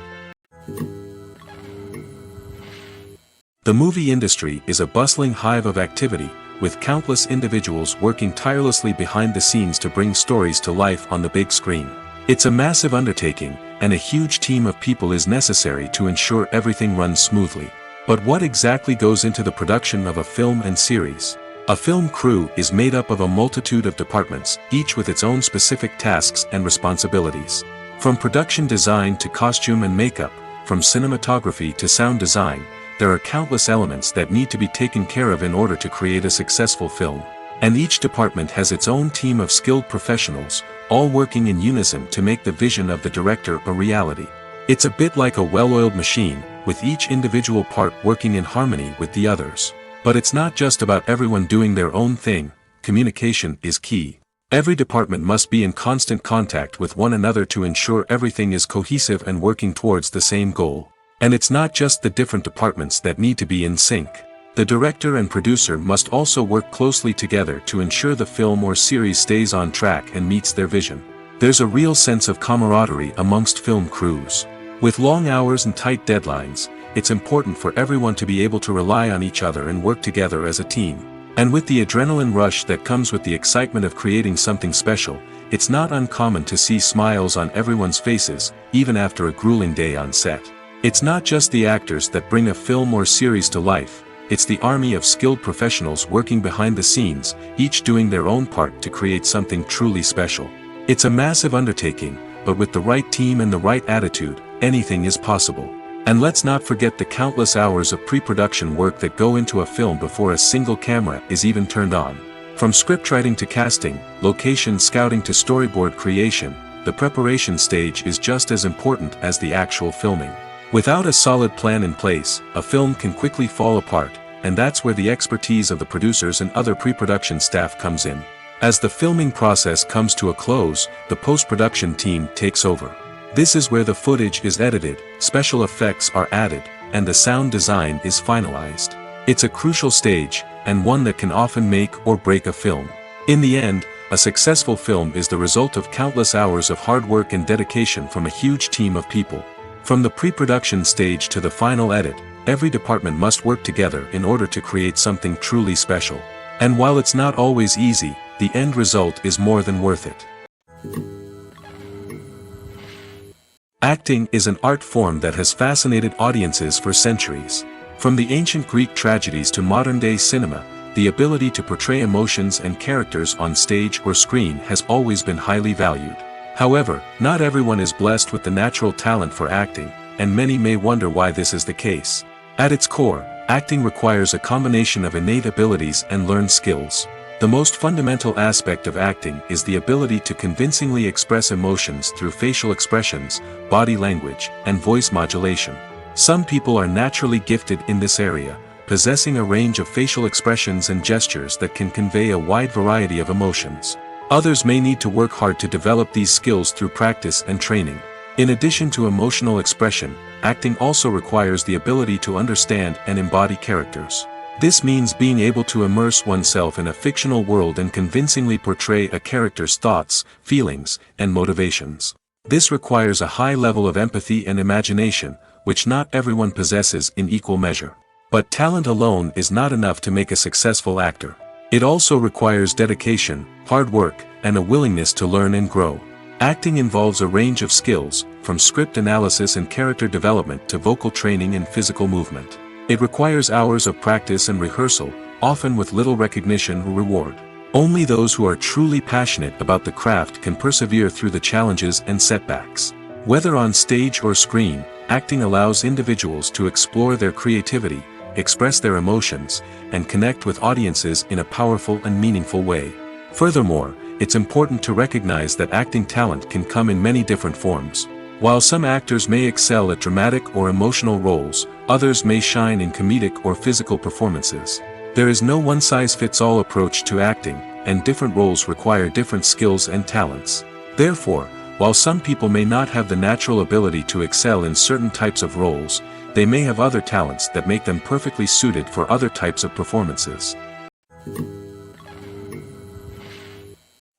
The movie industry is a bustling hive of activity, with countless individuals working tirelessly behind the scenes to bring stories to life on the big screen. It's a massive undertaking, and a huge team of people is necessary to ensure everything runs smoothly. But what exactly goes into the production of a film and series? A film crew is made up of a multitude of departments, each with its own specific tasks and responsibilities. From production design to costume and makeup, from cinematography to sound design, there are countless elements that need to be taken care of in order to create a successful film. And each department has its own team of skilled professionals, all working in unison to make the vision of the director a reality. It's a bit like a well-oiled machine, with each individual part working in harmony with the others. But it's not just about everyone doing their own thing. Communication is key. Every department must be in constant contact with one another to ensure everything is cohesive and working towards the same goal. And it's not just the different departments that need to be in sync. The director and producer must also work closely together to ensure the film or series stays on track and meets their vision. There's a real sense of camaraderie amongst film crews. With long hours and tight deadlines, it's important for everyone to be able to rely on each other and work together as a team. And with the adrenaline rush that comes with the excitement of creating something special, it's not uncommon to see smiles on everyone's faces, even after a grueling day on set. It's not just the actors that bring a film or series to life, it's the army of skilled professionals working behind the scenes, each doing their own part to create something truly special. It's a massive undertaking, but with the right team and the right attitude, anything is possible. And let's not forget the countless hours of pre-production work that go into a film before a single camera is even turned on. From scriptwriting to casting, location scouting to storyboard creation, the preparation stage is just as important as the actual filming. Without a solid plan in place, a film can quickly fall apart, and that's where the expertise of the producers and other pre-production staff comes in. As the filming process comes to a close, the post-production team takes over. This is where the footage is edited, special effects are added, and the sound design is finalized. It's a crucial stage, and one that can often make or break a film. In the end, A successful film is the result of countless hours of hard work and dedication from a huge team of people. From the pre-production stage to the final edit, every department must work together in order to create something truly special. And while it's not always easy, the end result is more than worth it. Acting is an art form that has fascinated audiences for centuries. From the ancient Greek tragedies to modern-day cinema, the ability to portray emotions and characters on stage or screen has always been highly valued. However, not everyone is blessed with the natural talent for acting, and many may wonder why this is the case. At its core, acting requires a combination of innate abilities and learned skills. The most fundamental aspect of acting is the ability to convincingly express emotions through facial expressions, body language, and voice modulation. Some people are naturally gifted in this area, possessing a range of facial expressions and gestures that can convey a wide variety of emotions. Others may need to work hard to develop these skills through practice and training. In addition to emotional expression, acting also requires the ability to understand and embody characters. This means being able to immerse oneself in a fictional world and convincingly portray a character's thoughts, feelings, and motivations. This requires a high level of empathy and imagination, which not everyone possesses in equal measure. But talent alone is not enough to make a successful actor. It also requires dedication, hard work, and a willingness to learn and grow. Acting involves a range of skills, from script analysis and character development to vocal training and physical movement. It requires hours of practice and rehearsal, often with little recognition or reward. Only those who are truly passionate about the craft can persevere through the challenges and setbacks. Whether on stage or screen, acting allows individuals to explore their creativity, express their emotions, and connect with audiences in a powerful and meaningful way. Furthermore, it's important to recognize that acting talent can come in many different forms. While some actors may excel at dramatic or emotional roles, others may shine in comedic or physical performances. There is no one-size-fits-all approach to acting, and different roles require different skills and talents. Therefore, while some people may not have the natural ability to excel in certain types of roles, they may have other talents that make them perfectly suited for other types of performances.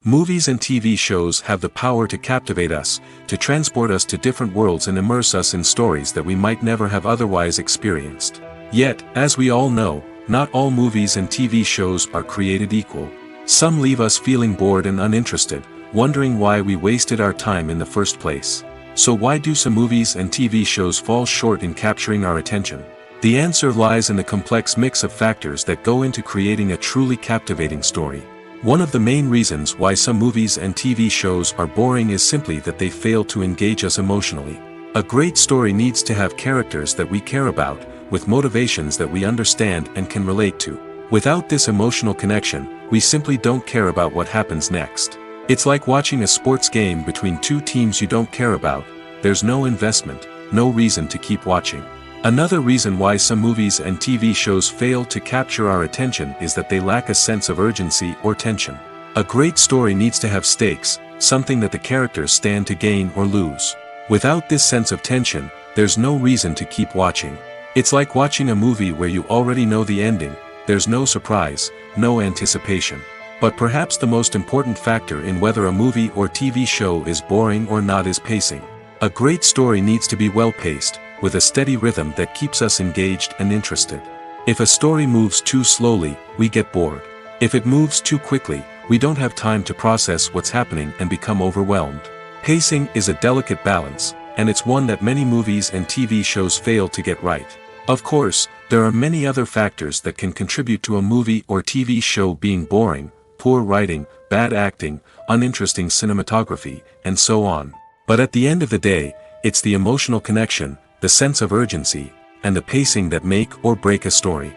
Movies and TV shows have the power to captivate us, to transport us to different worlds and immerse us in stories that we might never have otherwise experienced. Yet, as we all know, not all movies and TV shows are created equal. Some leave us feeling bored and uninterested, wondering why we wasted our time in the first place. So why do some movies and TV shows fall short in capturing our attention? The answer lies in the complex mix of factors that go into creating a truly captivating story. One of the main reasons why some movies and TV shows are boring is simply that they fail to engage us emotionally. A great story needs to have characters that we care about, with motivations that we understand and can relate to. Without this emotional connection, we simply don't care about what happens next. It's like watching a sports game between two teams you don't care about. There's no investment, no reason to keep watching. Another reason why some movies and TV shows fail to capture our attention is that they lack a sense of urgency or tension. A great story needs to have stakes, something that the characters stand to gain or lose. Without this sense of tension, there's no reason to keep watching. It's like watching a movie where you already know the ending. There's no surprise, no anticipation. But perhaps the most important factor in whether a movie or TV show is boring or not is pacing. A great story needs to be well-paced, with a steady rhythm that keeps us engaged and interested. If a story moves too slowly, we get bored. If it moves too quickly, we don't have time to process what's happening and become overwhelmed. Pacing is a delicate balance, and it's one that many movies and TV shows fail to get right. Of course, there are many other factors that can contribute to a movie or TV show being boring: poor writing, bad acting, uninteresting cinematography, and so on. But at the end of the day, it's the emotional connection, the sense of urgency, and the pacing that make or break a story.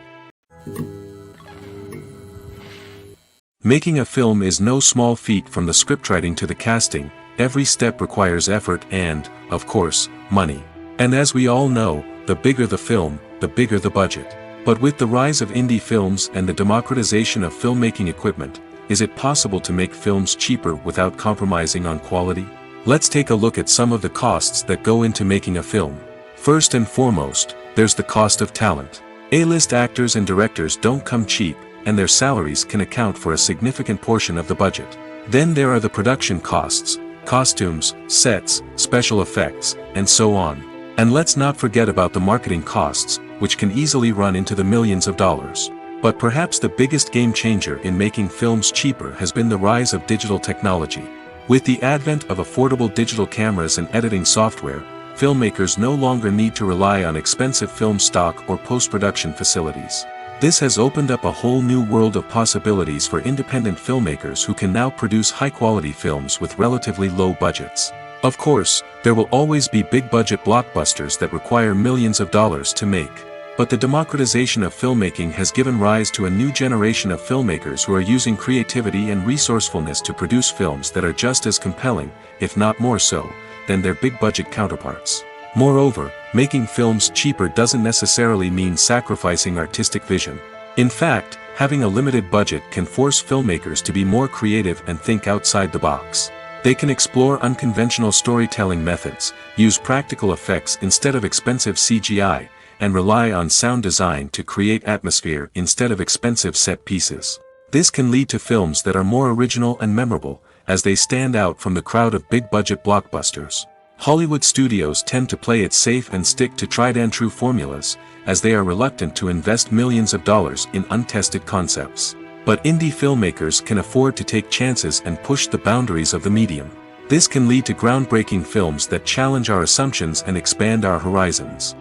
Making a film is no small feat. From the scriptwriting to the casting, every step requires effort and, of course, money. And as we all know, the bigger the film, the bigger the budget. But with the rise of indie films and the democratization of filmmaking equipment, is it possible to make films cheaper without compromising on quality? Let's take a look at some of the costs that go into making a film. First and foremost, there's the cost of talent. A-list actors and directors don't come cheap, and their salaries can account for a significant portion of the budget. Then there are the production costs, costumes, sets, special effects, and so on. And let's not forget about the marketing costs, which can easily run into the millions of dollars. But perhaps the biggest game changer in making films cheaper has been the rise of digital technology. With the advent of affordable digital cameras and editing software, filmmakers no longer need to rely on expensive film stock or post-production facilities. This has opened up a whole new world of possibilities for independent filmmakers who can now produce high-quality films with relatively low budgets. Of course, there will always be big-budget blockbusters that require millions of dollars to make. But the democratization of filmmaking has given rise to a new generation of filmmakers who are using creativity and resourcefulness to produce films that are just as compelling, if not more so, than their big-budget counterparts. Moreover, making films cheaper doesn't necessarily mean sacrificing artistic vision. In fact, having a limited budget can force filmmakers to be more creative and think outside the box. They can explore unconventional storytelling methods, use practical effects instead of expensive CGI, and rely on sound design to create atmosphere instead of expensive set pieces. This can lead to films that are more original and memorable, as they stand out from the crowd of big-budget blockbusters. Hollywood studios tend to play it safe and stick to tried-and-true formulas, as they are reluctant to invest millions of dollars in untested concepts. But indie filmmakers can afford to take chances and push the boundaries of the medium. This can lead to groundbreaking films that challenge our assumptions and expand our horizons.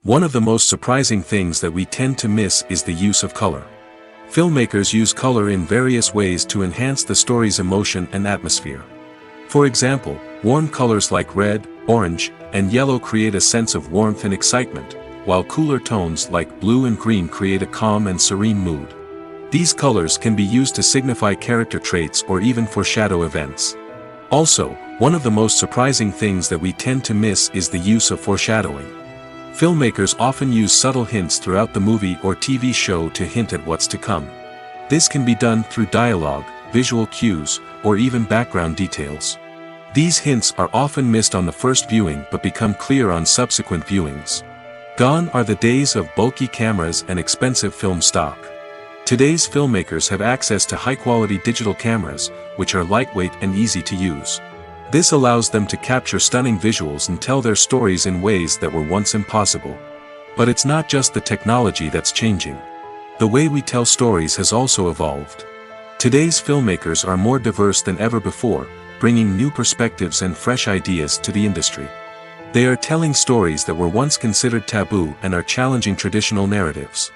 One of the most surprising things that we tend to miss is the use of color. Filmmakers use color in various ways to enhance the story's emotion and atmosphere. For example, warm colors like red, orange, and yellow create a sense of warmth and excitement, while cooler tones like blue and green create a calm and serene mood. These colors can be used to signify character traits or even foreshadow events. Also, one of the most surprising things that we tend to miss is the use of foreshadowing. Filmmakers often use subtle hints throughout the movie or TV show to hint at what's to come. This can be done through dialogue, visual cues, or even background details. These hints are often missed on the first viewing but become clear on subsequent viewings. Gone are the days of bulky cameras and expensive film stock. Today's filmmakers have access to high-quality digital cameras, which are lightweight and easy to use. This allows them to capture stunning visuals and tell their stories in ways that were once impossible. But it's not just the technology that's changing. The way we tell stories has also evolved. Today's filmmakers are more diverse than ever before, bringing new perspectives and fresh ideas to the industry. They are telling stories that were once considered taboo and are challenging traditional narratives.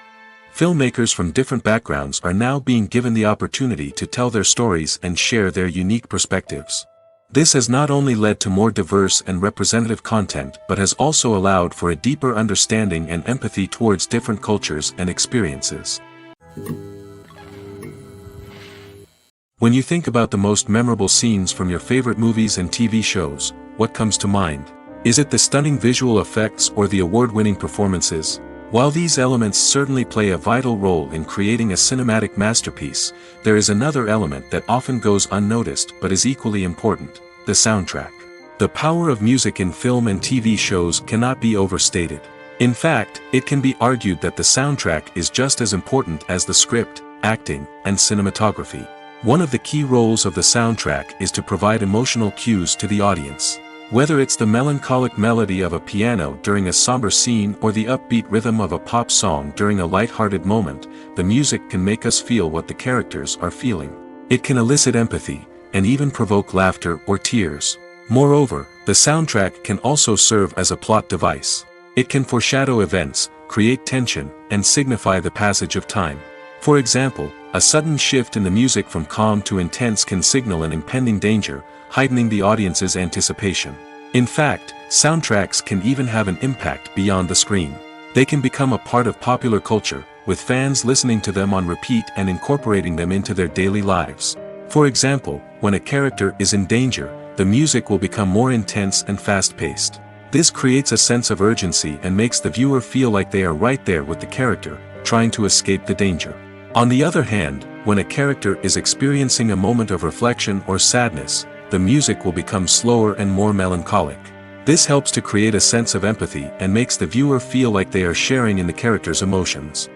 Filmmakers from different backgrounds are now being given the opportunity to tell their stories and share their unique perspectives. This has not only led to more diverse and representative content but has also allowed for a deeper understanding and empathy towards different cultures and experiences. When you think about the most memorable scenes from your favorite movies and TV shows, what comes to mind? Is it the stunning visual effects or the award-winning performances? While these elements certainly play a vital role in creating a cinematic masterpiece, there is another element that often goes unnoticed but is equally important: the soundtrack. The power of music in film and TV shows cannot be overstated. In fact, it can be argued that the soundtrack is just as important as the script, acting, and cinematography. One of the key roles of the soundtrack is to provide emotional cues to the audience. Whether it's the melancholic melody of a piano during a somber scene or the upbeat rhythm of a pop song during a light-hearted moment, the music can make us feel what the characters are feeling. It can elicit empathy, and even provoke laughter or tears. Moreover, the soundtrack can also serve as a plot device. It can foreshadow events, create tension, and signify the passage of time. For example, a sudden shift in the music from calm to intense can signal an impending danger, heightening the audience's anticipation. In fact, soundtracks can even have an impact beyond the screen. They can become a part of popular culture, with fans listening to them on repeat and incorporating them into their daily lives. For example, when a character is in danger, the music will become more intense and fast-paced. This creates a sense of urgency and makes the viewer feel like they are right there with the character, trying to escape the danger. On the other hand, when a character is experiencing a moment of reflection or sadness, the music will become slower and more melancholic. This helps to create a sense of empathy and makes the viewer feel like they are sharing in the character's emotions.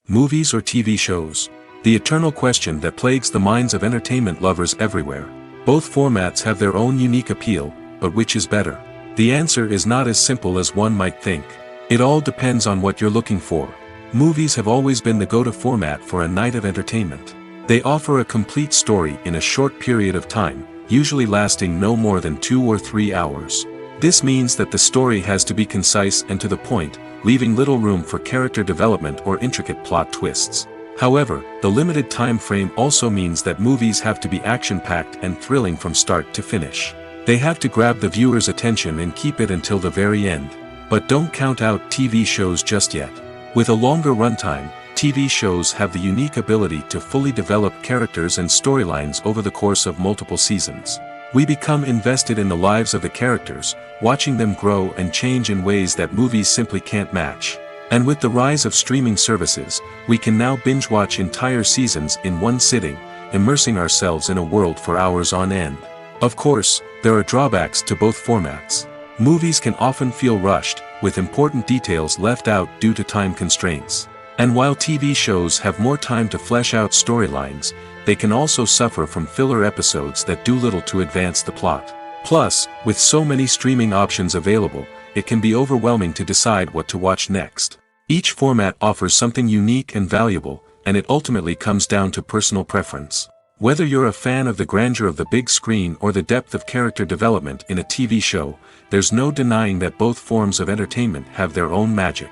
Movies or TV shows? The eternal question that plagues the minds of entertainment lovers everywhere. Both formats have their own unique appeal, but which is better? The answer is not as simple as one might think. It all depends on what you're looking for. Movies have always been the go-to format for a night of entertainment. They offer a complete story in a short period of time, usually lasting no more than 2 or 3 hours. This means that the story has to be concise and to the point, leaving little room for character development or intricate plot twists. However, the limited time frame also means that movies have to be action-packed and thrilling from start to finish. They have to grab the viewer's attention and keep it until the very end. But don't count out TV shows just yet. With a longer runtime, TV shows have the unique ability to fully develop characters and storylines over the course of multiple seasons. We become invested in the lives of the characters, watching them grow and change in ways that movies simply can't match. And with the rise of streaming services, we can now binge-watch entire seasons in one sitting, immersing ourselves in a world for hours on end. Of course, there are drawbacks to both formats. Movies can often feel rushed, with important details left out due to time constraints. And while TV shows have more time to flesh out storylines, they can also suffer from filler episodes that do little to advance the plot. Plus, with so many streaming options available, it can be overwhelming to decide what to watch next. Each format offers something unique and valuable, and it ultimately comes down to personal preference. Whether you're a fan of the grandeur of the big screen or the depth of character development in a TV show, there's no denying that both forms of entertainment have their own magic.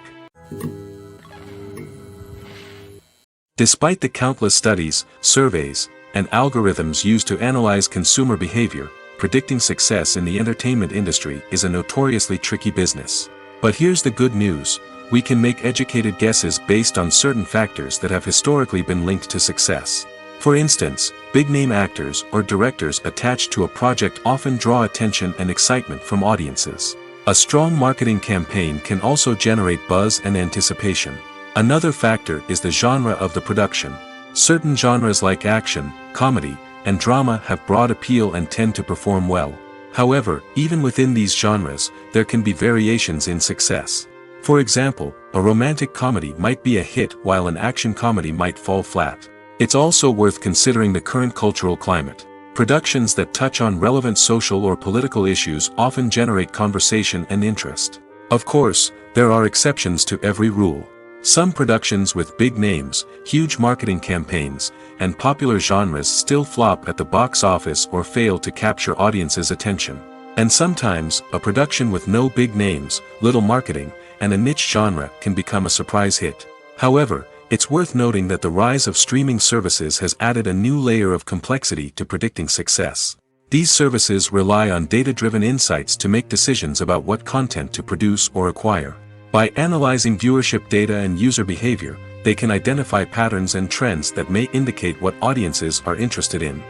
Despite the countless studies, surveys, and algorithms used to analyze consumer behavior, predicting success in the entertainment industry is a notoriously tricky business. But here's the good news: we can make educated guesses based on certain factors that have historically been linked to success. For instance, big-name actors or directors attached to a project often draw attention and excitement from audiences. A strong marketing campaign can also generate buzz and anticipation. Another factor is the genre of the production. Certain genres like action, comedy, and drama have broad appeal and tend to perform well. However, even within these genres, there can be variations in success. For example, a romantic comedy might be a hit while an action comedy might fall flat. It's also worth considering the current cultural climate. Productions that touch on relevant social or political issues often generate conversation and interest. Of course, there are exceptions to every rule. Some productions with big names, huge marketing campaigns, and popular genres still flop at the box office or fail to capture audiences' attention. And sometimes, a production with no big names, little marketing, and a niche genre can become a surprise hit. However, it's worth noting that the rise of streaming services has added a new layer of complexity to predicting success. These services rely on data-driven insights to make decisions about what content to produce or acquire. By analyzing viewership data and user behavior, they can identify patterns and trends that may indicate what audiences are interested in.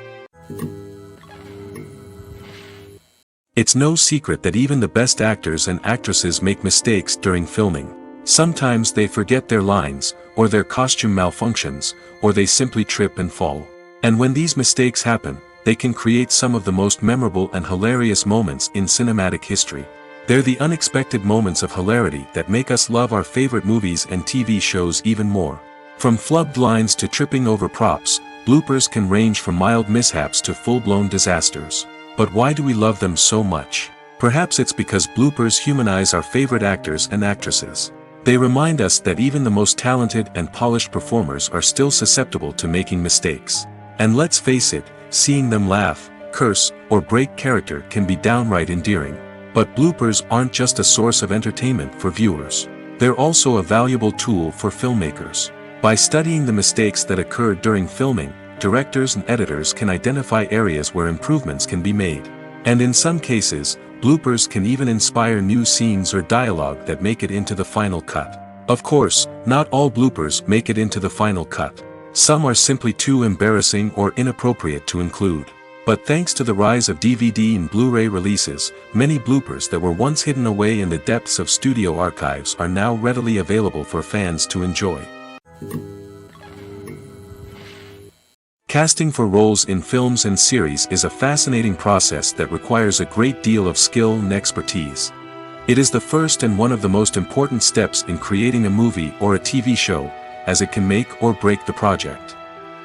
It's no secret that even the best actors and actresses make mistakes during filming. Sometimes they forget their lines, or their costume malfunctions, or they simply trip and fall. And when these mistakes happen, they can create some of the most memorable and hilarious moments in cinematic history. They're the unexpected moments of hilarity that make us love our favorite movies and TV shows even more. From flubbed lines to tripping over props, bloopers can range from mild mishaps to full-blown disasters. But why do we love them so much? Perhaps it's because bloopers humanize our favorite actors and actresses. They remind us that even the most talented and polished performers are still susceptible to making mistakes. And let's face it, seeing them laugh, curse, or break character can be downright endearing. But bloopers aren't just a source of entertainment for viewers. They're also a valuable tool for filmmakers. By studying the mistakes that occurred during filming, directors and editors can identify areas where improvements can be made. And in some cases, bloopers can even inspire new scenes or dialogue that make it into the final cut. Of course, not all bloopers make it into the final cut. Some are simply too embarrassing or inappropriate to include. But thanks to the rise of DVD and Blu-ray releases, many bloopers that were once hidden away in the depths of studio archives are now readily available for fans to enjoy. Casting for roles in films and series is a fascinating process that requires a great deal of skill and expertise. It is the first and one of the most important steps in creating a movie or a TV show, as it can make or break the project.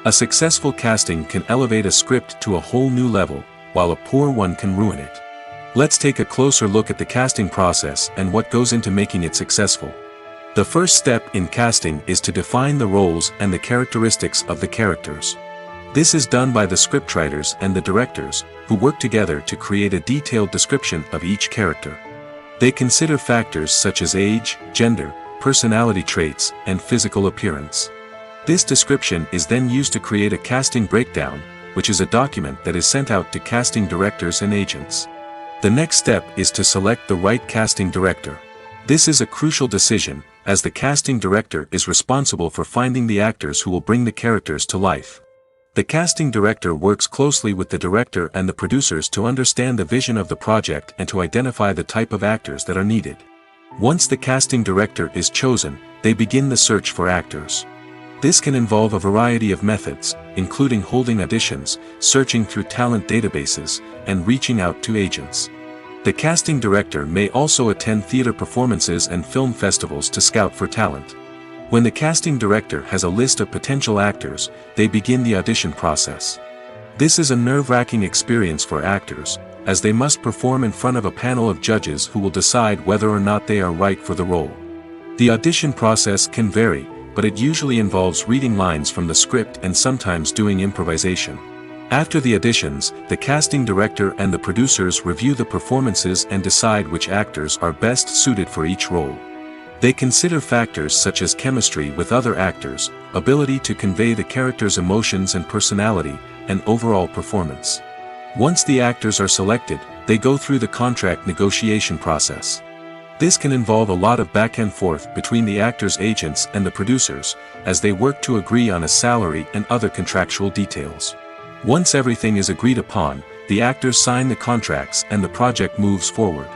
A successful casting can elevate a script to a whole new level, while a poor one can ruin it. Let's take a closer look at the casting process and what goes into making it successful. The first step in casting is to define the roles and the characteristics of the characters. This is done by the scriptwriters and the directors, who work together to create a detailed description of each character. They consider factors such as age, gender, personality traits, and physical appearance. This description is then used to create a casting breakdown, which is a document that is sent out to casting directors and agents. The next step is to select the right casting director. This is a crucial decision, as the casting director is responsible for finding the actors who will bring the characters to life. The casting director works closely with the director and the producers to understand the vision of the project and to identify the type of actors that are needed. Once the casting director is chosen, they begin the search for actors. This can involve a variety of methods, including holding auditions, searching through talent databases, and reaching out to agents. The casting director may also attend theater performances and film festivals to scout for talent. When the casting director has a list of potential actors, they begin the audition process. This is a nerve-wracking experience for actors, as they must perform in front of a panel of judges who will decide whether or not they are right for the role. The audition process can vary, but it usually involves reading lines from the script and sometimes doing improvisation. After the auditions, the casting director and the producers review the performances and decide which actors are best suited for each role. They consider factors such as chemistry with other actors, ability to convey the character's emotions and personality, and overall performance. Once the actors are selected, they go through the contract negotiation process. This can involve a lot of back and forth between the actors' agents and the producers, as they work to agree on a salary and other contractual details. Once everything is agreed upon, the actors sign the contracts and the project moves forward.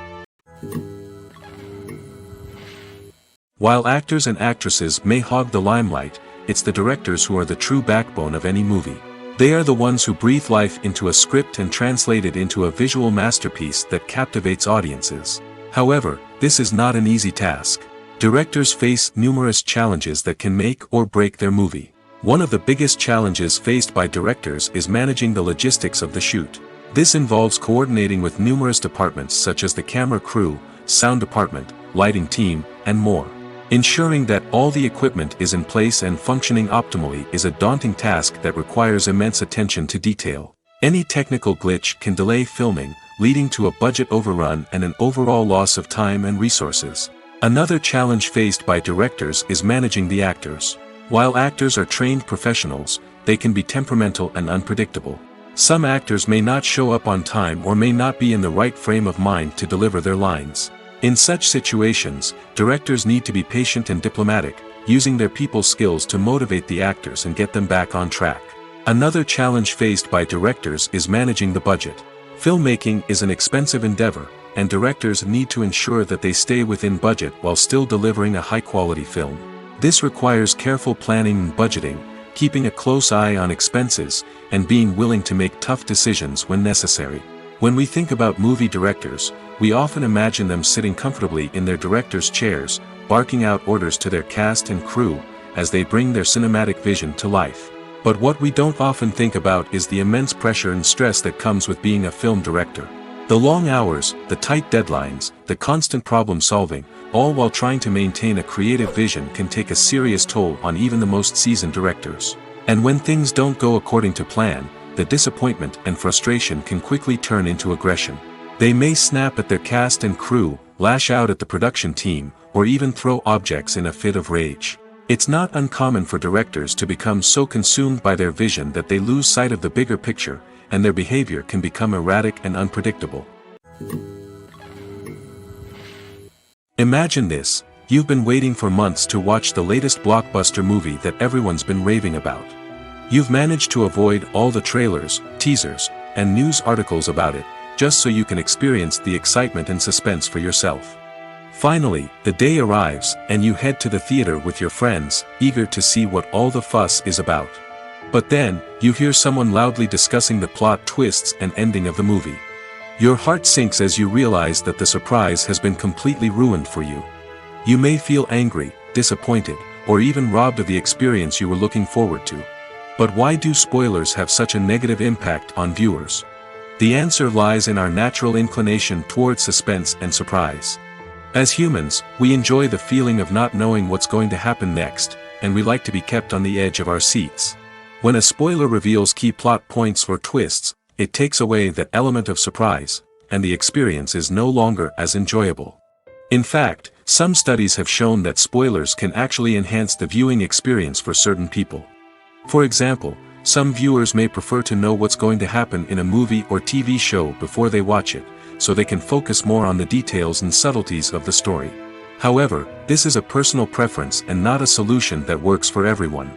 While actors and actresses may hog the limelight, it's the directors who are the true backbone of any movie. They are the ones who breathe life into a script and translate it into a visual masterpiece that captivates audiences. However, this is not an easy task. Directors face numerous challenges that can make or break their movie. One of the biggest challenges faced by directors is managing the logistics of the shoot. This involves coordinating with numerous departments such as the camera crew, sound department, lighting team, and more. Ensuring that all the equipment is in place and functioning optimally is a daunting task that requires immense attention to detail. Any technical glitch can delay filming, leading to a budget overrun and an overall loss of time and resources. Another challenge faced by directors is managing the actors. While actors are trained professionals, they can be temperamental and unpredictable. Some actors may not show up on time or may not be in the right frame of mind to deliver their lines. In such situations, directors need to be patient and diplomatic, using their people skills to motivate the actors and get them back on track. Another challenge faced by directors is managing the budget. Filmmaking is an expensive endeavor, and directors need to ensure that they stay within budget while still delivering a high-quality film. This requires careful planning and budgeting, keeping a close eye on expenses, and being willing to make tough decisions when necessary. When we think about movie directors, we often imagine them sitting comfortably in their director's chairs, barking out orders to their cast and crew, as they bring their cinematic vision to life. But what we don't often think about is the immense pressure and stress that comes with being a film director. The long hours, the tight deadlines, the constant problem solving, all while trying to maintain a creative vision can take a serious toll on even the most seasoned directors. And when things don't go according to plan, the disappointment and frustration can quickly turn into aggression. They may snap at their cast and crew, lash out at the production team, or even throw objects in a fit of rage. It's not uncommon for directors to become so consumed by their vision that they lose sight of the bigger picture, and their behavior can become erratic and unpredictable. Imagine this: you've been waiting for months to watch the latest blockbuster movie that everyone's been raving about. You've managed to avoid all the trailers, teasers, and news articles about it, just so you can experience the excitement and suspense for yourself. Finally, the day arrives, and you head to the theater with your friends, eager to see what all the fuss is about. But then, you hear someone loudly discussing the plot twists and ending of the movie. Your heart sinks as you realize that the surprise has been completely ruined for you. You may feel angry, disappointed, or even robbed of the experience you were looking forward to. But why do spoilers have such a negative impact on viewers? The answer lies in our natural inclination towards suspense and surprise. As humans, we enjoy the feeling of not knowing what's going to happen next, and we like to be kept on the edge of our seats. When a spoiler reveals key plot points or twists, it takes away that element of surprise, and the experience is no longer as enjoyable. In fact, some studies have shown that spoilers can actually enhance the viewing experience for certain people. For example, some viewers may prefer to know what's going to happen in a movie or TV show before they watch it, so they can focus more on the details and subtleties of the story. However, this is a personal preference and not a solution that works for everyone.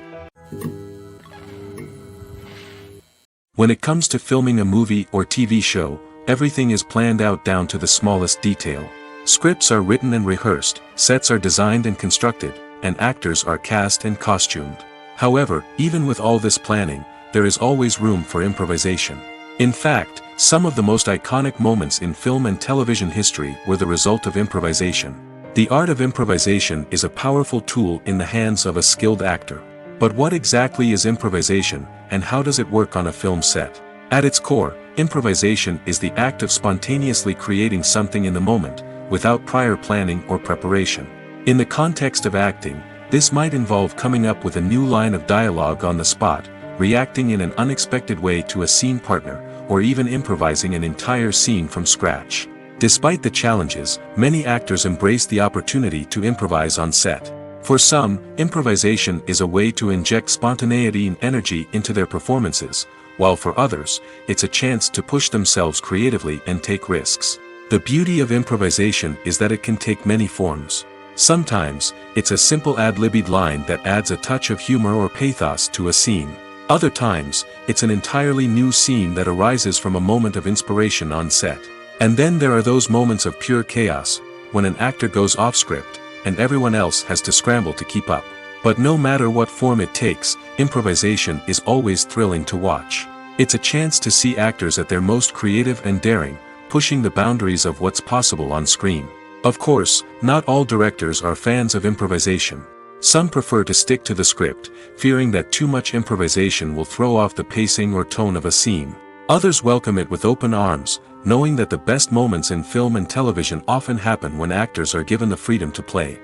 When it comes to filming a movie or TV show, everything is planned out down to the smallest detail. Scripts are written and rehearsed, sets are designed and constructed, and actors are cast and costumed. However, even with all this planning, there is always room for improvisation. In fact, some of the most iconic moments in film and television history were the result of improvisation. The art of improvisation is a powerful tool in the hands of a skilled actor. But what exactly is improvisation, and how does it work on a film set? At its core, improvisation is the act of spontaneously creating something in the moment, without prior planning or preparation. In the context of acting, this might involve coming up with a new line of dialogue on the spot, reacting in an unexpected way to a scene partner, or even improvising an entire scene from scratch. Despite the challenges, many actors embrace the opportunity to improvise on set. For some, improvisation is a way to inject spontaneity and energy into their performances, while for others, it's a chance to push themselves creatively and take risks. The beauty of improvisation is that it can take many forms. Sometimes, it's a simple ad-libbed line that adds a touch of humor or pathos to a scene. Other times, it's an entirely new scene that arises from a moment of inspiration on set. And then there are those moments of pure chaos, when an actor goes off script, and everyone else has to scramble to keep up. But no matter what form it takes, improvisation is always thrilling to watch. It's a chance to see actors at their most creative and daring, pushing the boundaries of what's possible on screen. Of course, not all directors are fans of improvisation. Some prefer to stick to the script, fearing that too much improvisation will throw off the pacing or tone of a scene. Others welcome it with open arms, knowing that the best moments in film and television often happen when actors are given the freedom to play.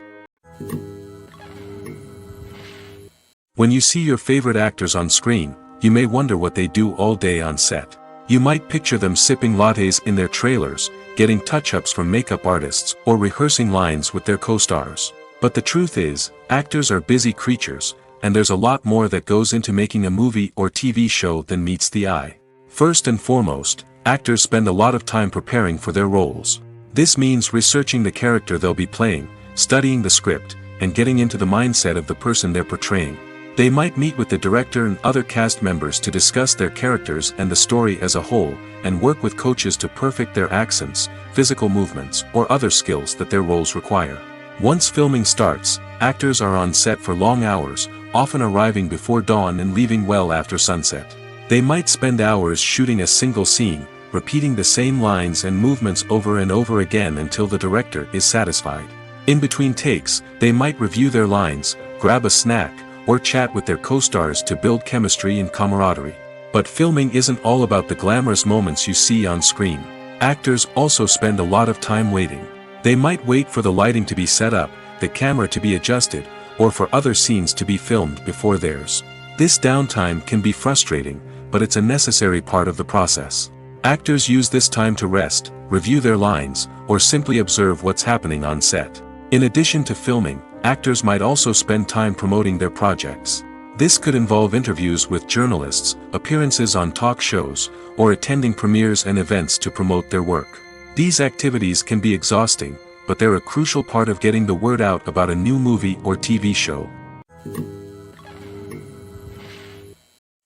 When you see your favorite actors on screen, you may wonder what they do all day on set. You might picture them sipping lattes in their trailers, getting touch-ups from makeup artists, or rehearsing lines with their co-stars. But the truth is, actors are busy creatures, and there's a lot more that goes into making a movie or TV show than meets the eye. First and foremost, actors spend a lot of time preparing for their roles. This means researching the character they'll be playing, studying the script, and getting into the mindset of the person they're portraying. They might meet with the director and other cast members to discuss their characters and the story as a whole, and work with coaches to perfect their accents, physical movements, or other skills that their roles require. Once filming starts, actors are on set for long hours, often arriving before dawn and leaving well after sunset. They might spend hours shooting a single scene, repeating the same lines and movements over and over again until the director is satisfied. In between takes, they might review their lines, grab a snack, or chat with their co-stars to build chemistry and camaraderie. But filming isn't all about the glamorous moments you see on screen. Actors also spend a lot of time waiting. They might wait for the lighting to be set up, the camera to be adjusted, or for other scenes to be filmed before theirs. This downtime can be frustrating, but it's a necessary part of the process. Actors use this time to rest, review their lines, or simply observe what's happening on set. In addition to filming, actors might also spend time promoting their projects. This could involve interviews with journalists, appearances on talk shows, or attending premieres and events to promote their work. These activities can be exhausting, but they're a crucial part of getting the word out about a new movie or TV show.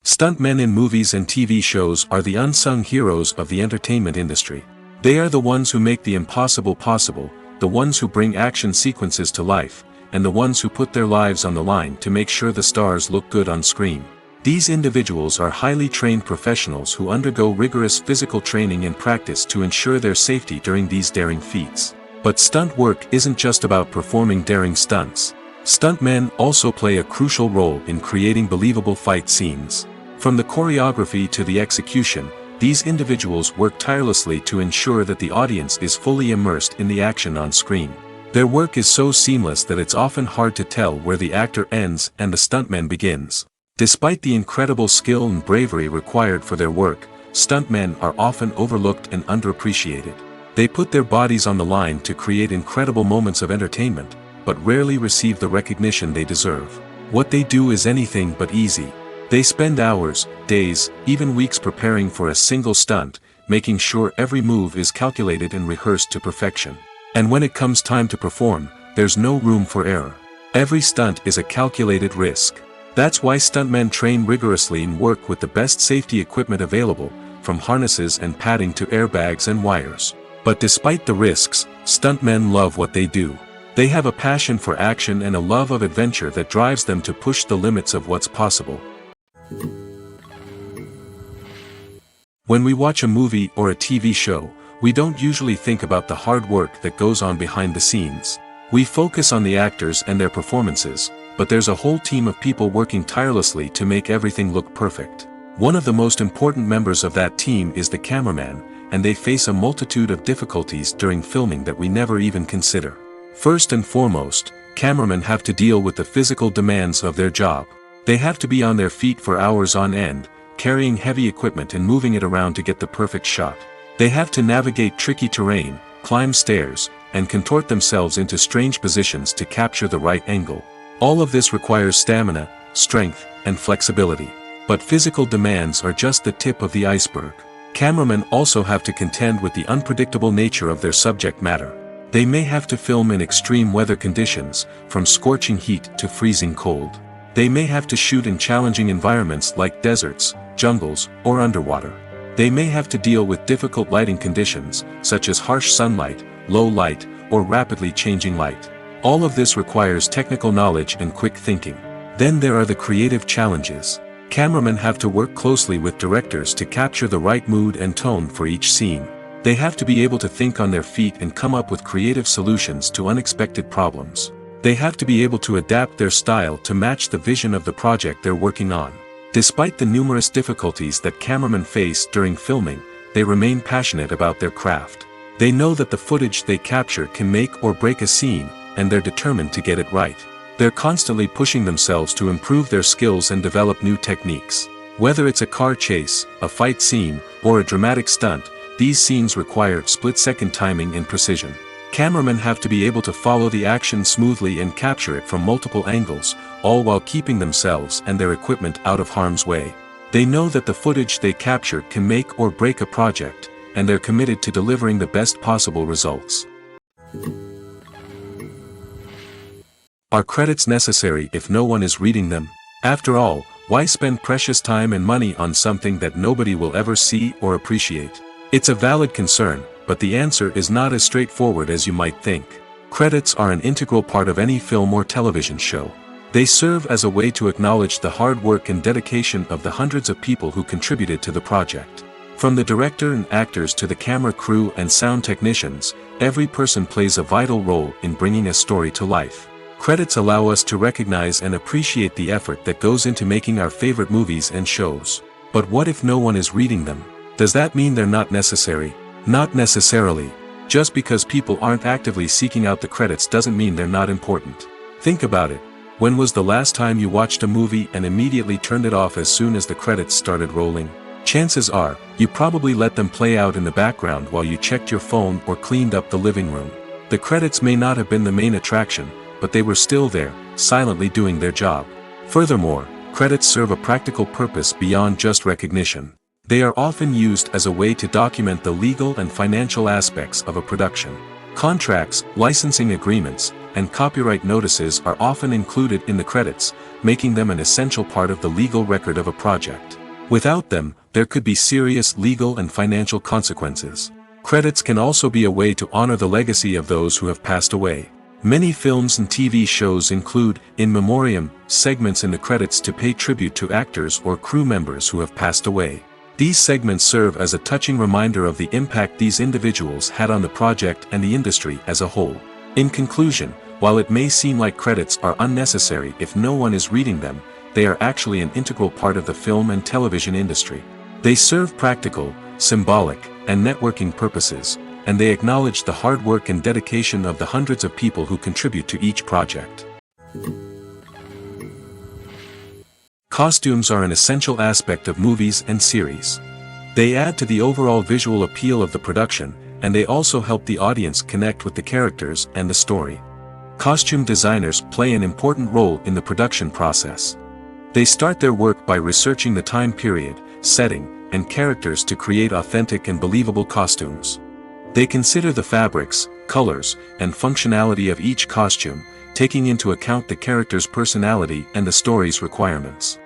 Stuntmen in movies and TV shows are the unsung heroes of the entertainment industry. They are the ones who make the impossible possible, the ones who bring action sequences to life, and the ones who put their lives on the line to make sure the stars look good on screen. These individuals are highly trained professionals who undergo rigorous physical training and practice to ensure their safety during these daring feats. But stunt work isn't just about performing daring stunts. Stuntmen also play a crucial role in creating believable fight scenes. From the choreography to the execution, these individuals work tirelessly to ensure that the audience is fully immersed in the action on screen. Their work is so seamless that it's often hard to tell where the actor ends and the stuntman begins. Despite the incredible skill and bravery required for their work, stuntmen are often overlooked and underappreciated. They put their bodies on the line to create incredible moments of entertainment, but rarely receive the recognition they deserve. What they do is anything but easy. They spend hours, days, even weeks preparing for a single stunt, making sure every move is calculated and rehearsed to perfection. And when it comes time to perform, there's no room for error. Every stunt is a calculated risk. That's why stuntmen train rigorously and work with the best safety equipment available, from harnesses and padding to airbags and wires. But despite the risks, stuntmen love what they do. They have a passion for action and a love of adventure that drives them to push the limits of what's possible. When we watch a movie or a TV show, we don't usually think about the hard work that goes on behind the scenes. We focus on the actors and their performances, but there's a whole team of people working tirelessly to make everything look perfect. One of the most important members of that team is the cameraman, and they face a multitude of difficulties during filming that we never even consider. First and foremost, cameramen have to deal with the physical demands of their job. They have to be on their feet for hours on end, carrying heavy equipment and moving it around to get the perfect shot. They have to navigate tricky terrain, climb stairs, and contort themselves into strange positions to capture the right angle. All of this requires stamina, strength, and flexibility. But physical demands are just the tip of the iceberg. Cameramen also have to contend with the unpredictable nature of their subject matter. They may have to film in extreme weather conditions, from scorching heat to freezing cold. They may have to shoot in challenging environments like deserts, jungles, or underwater. They may have to deal with difficult lighting conditions, such as harsh sunlight, low light, or rapidly changing light. All of this requires technical knowledge and quick thinking. Then there are the creative challenges. Cameramen have to work closely with directors to capture the right mood and tone for each scene. They have to be able to think on their feet and come up with creative solutions to unexpected problems. They have to be able to adapt their style to match the vision of the project they're working on. Despite the numerous difficulties that cameramen face during filming, they remain passionate about their craft. They know that the footage they capture can make or break a scene, and they're determined to get it right. They're constantly pushing themselves to improve their skills and develop new techniques. Whether it's a car chase, a fight scene, or a dramatic stunt, these scenes require split-second timing and precision. Cameramen have to be able to follow the action smoothly and capture it from multiple angles, all while keeping themselves and their equipment out of harm's way. They know that the footage they capture can make or break a project, and they're committed to delivering the best possible results. Are credits necessary if no one is reading them? After all, why spend precious time and money on something that nobody will ever see or appreciate? It's a valid concern, but the answer is not as straightforward as you might think. Credits are an integral part of any film or television show. They serve as a way to acknowledge the hard work and dedication of the hundreds of people who contributed to the project. From the director and actors to the camera crew and sound technicians, every person plays a vital role in bringing a story to life. Credits allow us to recognize and appreciate the effort that goes into making our favorite movies and shows. But what if no one is reading them? Does that mean they're not necessary? Not necessarily. Just because people aren't actively seeking out the credits doesn't mean they're not important. Think about it. When was the last time you watched a movie and immediately turned it off as soon as the credits started rolling? Chances are, you probably let them play out in the background while you checked your phone or cleaned up the living room. The credits may not have been the main attraction, but they were still there, silently doing their job. Furthermore, credits serve a practical purpose beyond just recognition. They are often used as a way to document the legal and financial aspects of a production. Contracts, licensing agreements, and copyright notices are often included in the credits, making them an essential part of the legal record of a project. Without them, there could be serious legal and financial consequences. Credits can also be a way to honor the legacy of those who have passed away. Many films and TV shows include, in memoriam, segments in the credits to pay tribute to actors or crew members who have passed away. These segments serve as a touching reminder of the impact these individuals had on the project and the industry as a whole. In conclusion, While it may seem like credits are unnecessary if no one is reading them, they are actually an integral part of the film and television industry. They serve practical, symbolic, and networking purposes, and they acknowledge the hard work and dedication of the hundreds of people who contribute to each project. Costumes are an essential aspect of movies and series. They add to the overall visual appeal of the production, and they also help the audience connect with the characters and the story. Costume designers play an important role in the production process. They start their work by researching the time period, setting, and characters to create authentic and believable costumes. They consider the fabrics, colors, and functionality of each costume, taking into account the character's personality and the story's requirements.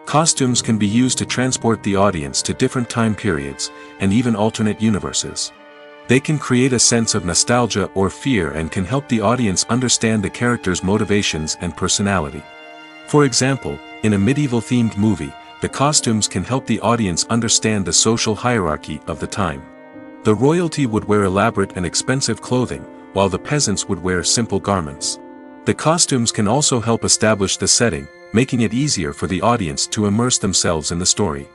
Costumes can be used to transport the audience to different time periods, and even alternate universes. They can create a sense of nostalgia or fear and can help the audience understand the character's motivations and personality. For example, in a medieval-themed movie, the costumes can help the audience understand the social hierarchy of the time. The royalty would wear elaborate and expensive clothing, while the peasants would wear simple garments. The costumes can also help establish the setting, making it easier for the audience to immerse themselves in the story.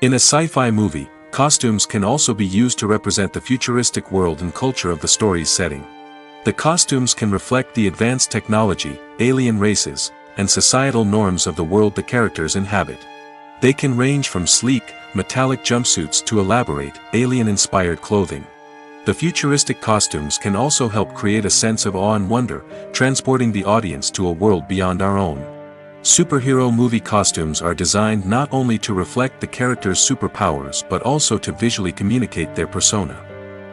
In a sci-fi movie, costumes can also be used to represent the futuristic world and culture of the story's setting. The costumes can reflect the advanced technology, alien races, and societal norms of the world the characters inhabit. They can range from sleek, metallic jumpsuits to elaborate, alien-inspired clothing. The futuristic costumes can also help create a sense of awe and wonder, transporting the audience to a world beyond our own. Superhero movie costumes are designed not only to reflect the character's superpowers but also to visually communicate their persona.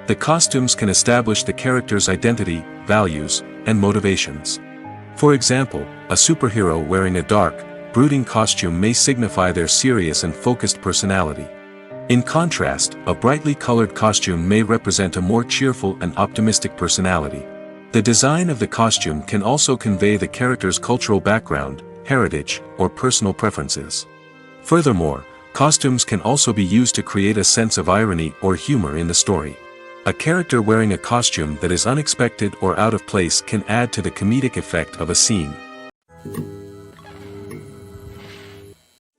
The costumes can establish the character's identity, values, and motivations. For example, a superhero wearing a dark, brooding costume may signify their serious and focused personality. In contrast, a brightly colored costume may represent a more cheerful and optimistic personality. The design of the costume can also convey the character's cultural background, heritage, or personal preferences. Furthermore, costumes can also be used to create a sense of irony or humor in the story. A character wearing a costume that is unexpected or out of place can add to the comedic effect of a scene.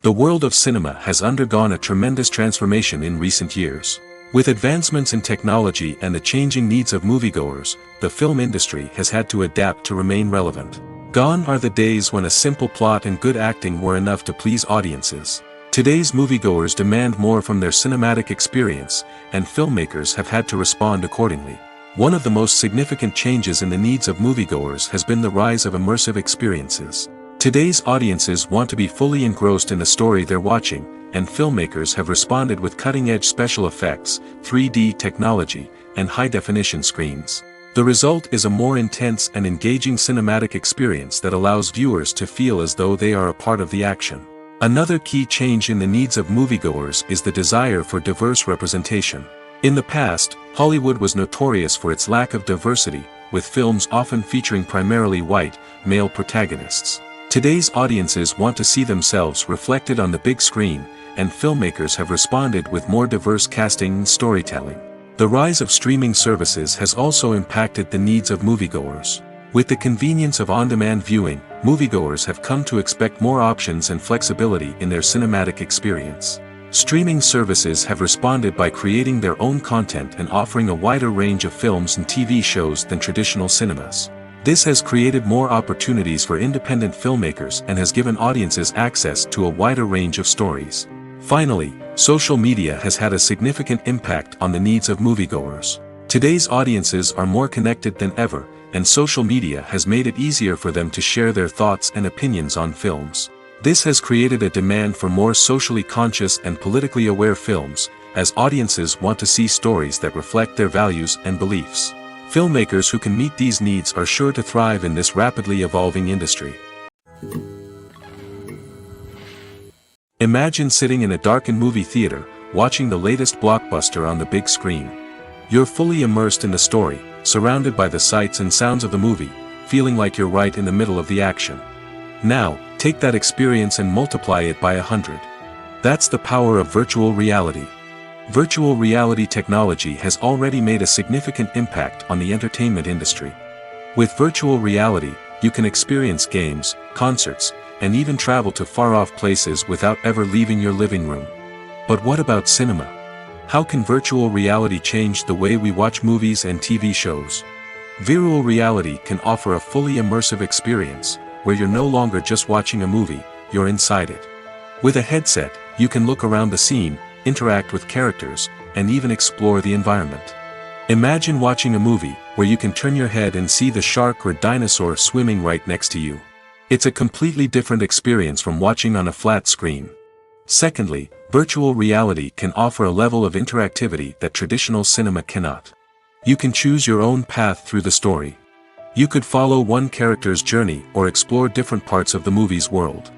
The world of cinema has undergone a tremendous transformation in recent years. With advancements in technology and the changing needs of moviegoers, the film industry has had to adapt to remain relevant. Gone are the days when a simple plot and good acting were enough to please audiences. Today's moviegoers demand more from their cinematic experience, and filmmakers have had to respond accordingly. One of the most significant changes in the needs of moviegoers has been the rise of immersive experiences. Today's audiences want to be fully engrossed in the story they're watching, and filmmakers have responded with cutting-edge special effects, 3D technology, and high-definition screens. The result is a more intense and engaging cinematic experience that allows viewers to feel as though they are a part of the action. Another key change in the needs of moviegoers is the desire for diverse representation. In the past, Hollywood was notorious for its lack of diversity, with films often featuring primarily white, male protagonists. Today's audiences want to see themselves reflected on the big screen, and filmmakers have responded with more diverse casting and storytelling. The rise of streaming services has also impacted the needs of moviegoers. With the convenience of on-demand viewing, moviegoers have come to expect more options and flexibility in their cinematic experience. Streaming services have responded by creating their own content and offering a wider range of films and TV shows than traditional cinemas. This has created more opportunities for independent filmmakers and has given audiences access to a wider range of stories. Finally, social media has had a significant impact on the needs of moviegoers. Today's audiences are more connected than ever, and social media has made it easier for them to share their thoughts and opinions on films. This has created a demand for more socially conscious and politically aware films, as audiences want to see stories that reflect their values and beliefs. Filmmakers who can meet these needs are sure to thrive in this rapidly evolving industry. Imagine sitting in a darkened movie theater, watching the latest blockbuster on the big screen. You're fully immersed in the story, surrounded by the sights and sounds of the movie, feeling like you're right in the middle of the action. Now, take that experience and multiply it by 100. That's the power of virtual reality. Virtual reality technology has already made a significant impact on the entertainment industry. With virtual reality, you can experience games, concerts, and even travel to far-off places without ever leaving your living room. But what about cinema? How can virtual reality change the way we watch movies and TV shows? Virtual reality can offer a fully immersive experience, where you're no longer just watching a movie, you're inside it. With a headset, you can look around the scene, interact with characters, and even explore the environment. Imagine watching a movie, where you can turn your head and see the shark or dinosaur swimming right next to you. It's a completely different experience from watching on a flat screen. Secondly, virtual reality can offer a level of interactivity that traditional cinema cannot. You can choose your own path through the story. You could follow one character's journey or explore different parts of the movie's world.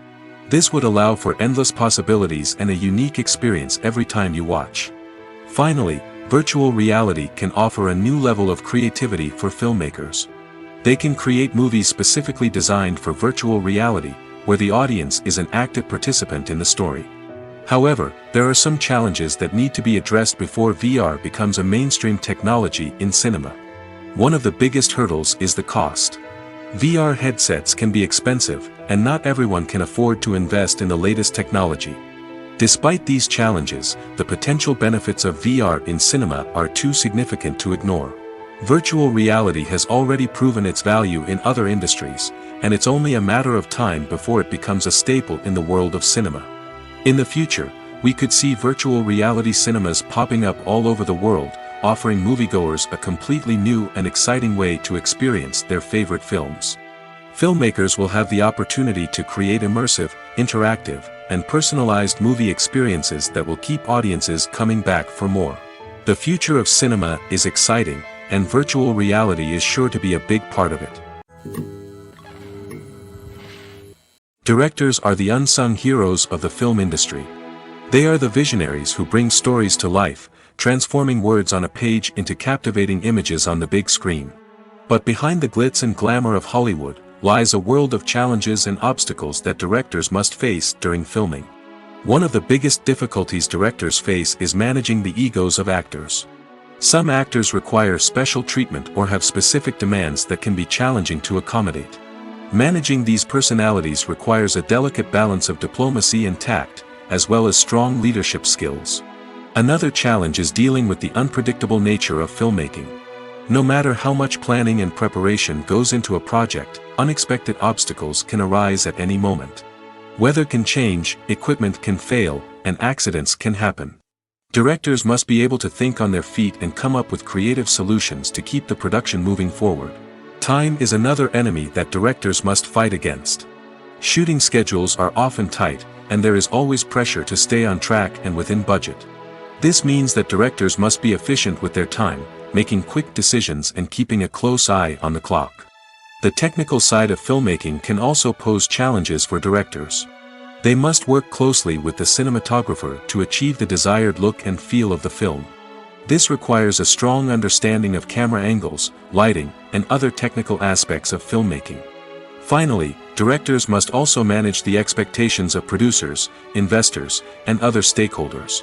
This would allow for endless possibilities and a unique experience every time you watch. Finally, virtual reality can offer a new level of creativity for filmmakers. They can create movies specifically designed for virtual reality, where the audience is an active participant in the story. However, there are some challenges that need to be addressed before VR becomes a mainstream technology in cinema. One of the biggest hurdles is the cost. VR headsets can be expensive, and not everyone can afford to invest in the latest technology. Despite these challenges, the potential benefits of VR in cinema are too significant to ignore. Virtual reality has already proven its value in other industries, and it's only a matter of time before it becomes a staple in the world of cinema. In the future, we could see virtual reality cinemas popping up all over the world, offering moviegoers a completely new and exciting way to experience their favorite films. Filmmakers will have the opportunity to create immersive, interactive, and personalized movie experiences that will keep audiences coming back for more. The future of cinema is exciting, and virtual reality is sure to be a big part of it. Directors are the unsung heroes of the film industry. They are the visionaries who bring stories to life, transforming words on a page into captivating images on the big screen. But behind the glitz and glamour of Hollywood, lies a world of challenges and obstacles that directors must face during filming. One of the biggest difficulties directors face is managing the egos of actors. Some actors require special treatment or have specific demands that can be challenging to accommodate. Managing these personalities requires a delicate balance of diplomacy and tact, as well as strong leadership skills. Another challenge is dealing with the unpredictable nature of filmmaking. No matter how much planning and preparation goes into a project, unexpected obstacles can arise at any moment. Weather can change, equipment can fail, and accidents can happen. Directors must be able to think on their feet and come up with creative solutions to keep the production moving forward. Time is another enemy that directors must fight against. Shooting schedules are often tight, and there is always pressure to stay on track and within budget. This means that directors must be efficient with their time, making quick decisions and keeping a close eye on the clock. The technical side of filmmaking can also pose challenges for directors. They must work closely with the cinematographer to achieve the desired look and feel of the film. This requires a strong understanding of camera angles, lighting, and other technical aspects of filmmaking. Finally, directors must also manage the expectations of producers, investors, and other stakeholders.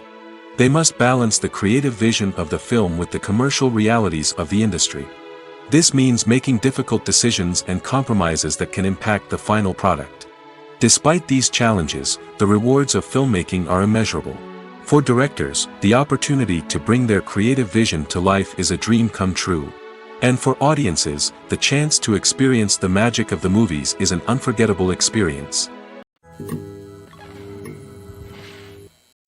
They must balance the creative vision of the film with the commercial realities of the industry. This means making difficult decisions and compromises that can impact the final product. Despite these challenges, the rewards of filmmaking are immeasurable. For directors, the opportunity to bring their creative vision to life is a dream come true. And for audiences, the chance to experience the magic of the movies is an unforgettable experience.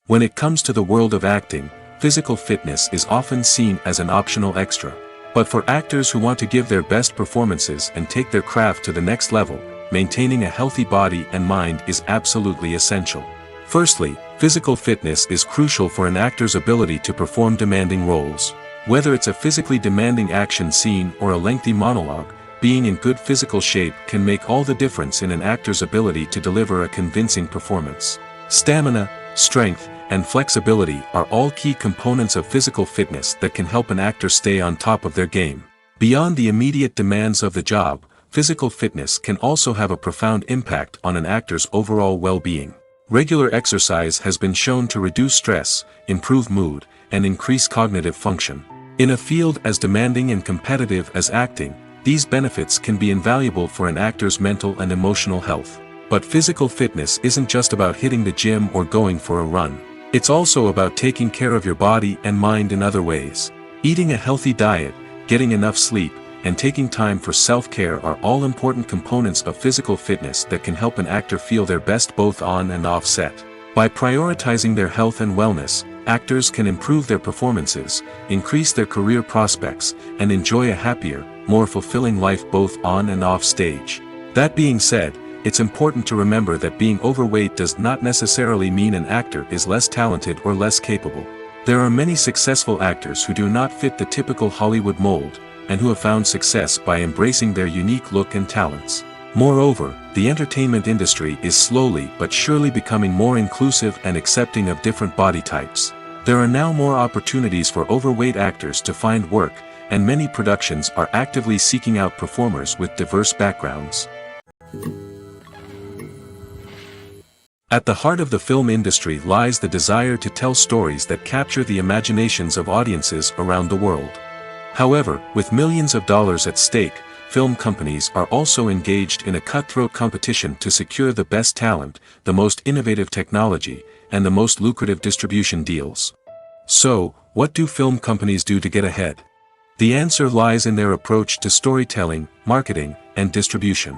When it comes to the world of acting, physical fitness is often seen as an optional extra. But for actors who want to give their best performances and take their craft to the next level, maintaining a healthy body and mind is absolutely essential. Firstly, physical fitness is crucial for an actor's ability to perform demanding roles. Whether it's a physically demanding action scene or a lengthy monologue, being in good physical shape can make all the difference in an actor's ability to deliver a convincing performance. Stamina, strength, and flexibility are all key components of physical fitness that can help an actor stay on top of their game. Beyond the immediate demands of the job, physical fitness can also have a profound impact on an actor's overall well-being. Regular exercise has been shown to reduce stress, improve mood, and increase cognitive function. In a field as demanding and competitive as acting, These benefits can be invaluable for an actor's mental and emotional health. But physical fitness isn't just about hitting the gym or going for a run. It's also about taking care of your body and mind in other ways. Eating a healthy diet, getting enough sleep, and taking time for self-care are all important components of physical fitness that can help an actor feel their best both on and off set. By prioritizing their health and wellness, actors can improve their performances, increase their career prospects, and enjoy a happier, more fulfilling life both on and off stage. That being said, it's important to remember that being overweight does not necessarily mean an actor is less talented or less capable. There are many successful actors who do not fit the typical Hollywood mold, and who have found success by embracing their unique look and talents. Moreover, the entertainment industry is slowly but surely becoming more inclusive and accepting of different body types. There are now more opportunities for overweight actors to find work, and many productions are actively seeking out performers with diverse backgrounds. At the heart of the film industry lies the desire to tell stories that capture the imaginations of audiences around the world. However, with millions of dollars at stake, film companies are also engaged in a cutthroat competition to secure the best talent, the most innovative technology, and the most lucrative distribution deals. So, what do film companies do to get ahead? The answer lies in their approach to storytelling, marketing, and distribution.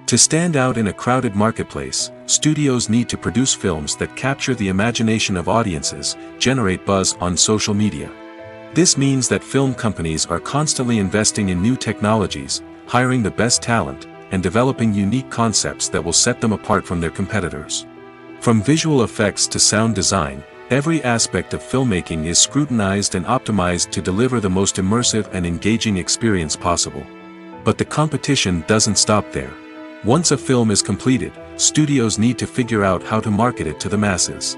To stand out in a crowded marketplace, studios need to produce films that capture the imagination of audiences, generate buzz on social media. This means that film companies are constantly investing in new technologies, hiring the best talent, and developing unique concepts that will set them apart from their competitors. From visual effects to sound design, every aspect of filmmaking is scrutinized and optimized to deliver the most immersive and engaging experience possible. But the competition doesn't stop there. Once a film is completed, studios need to figure out how to market it to the masses.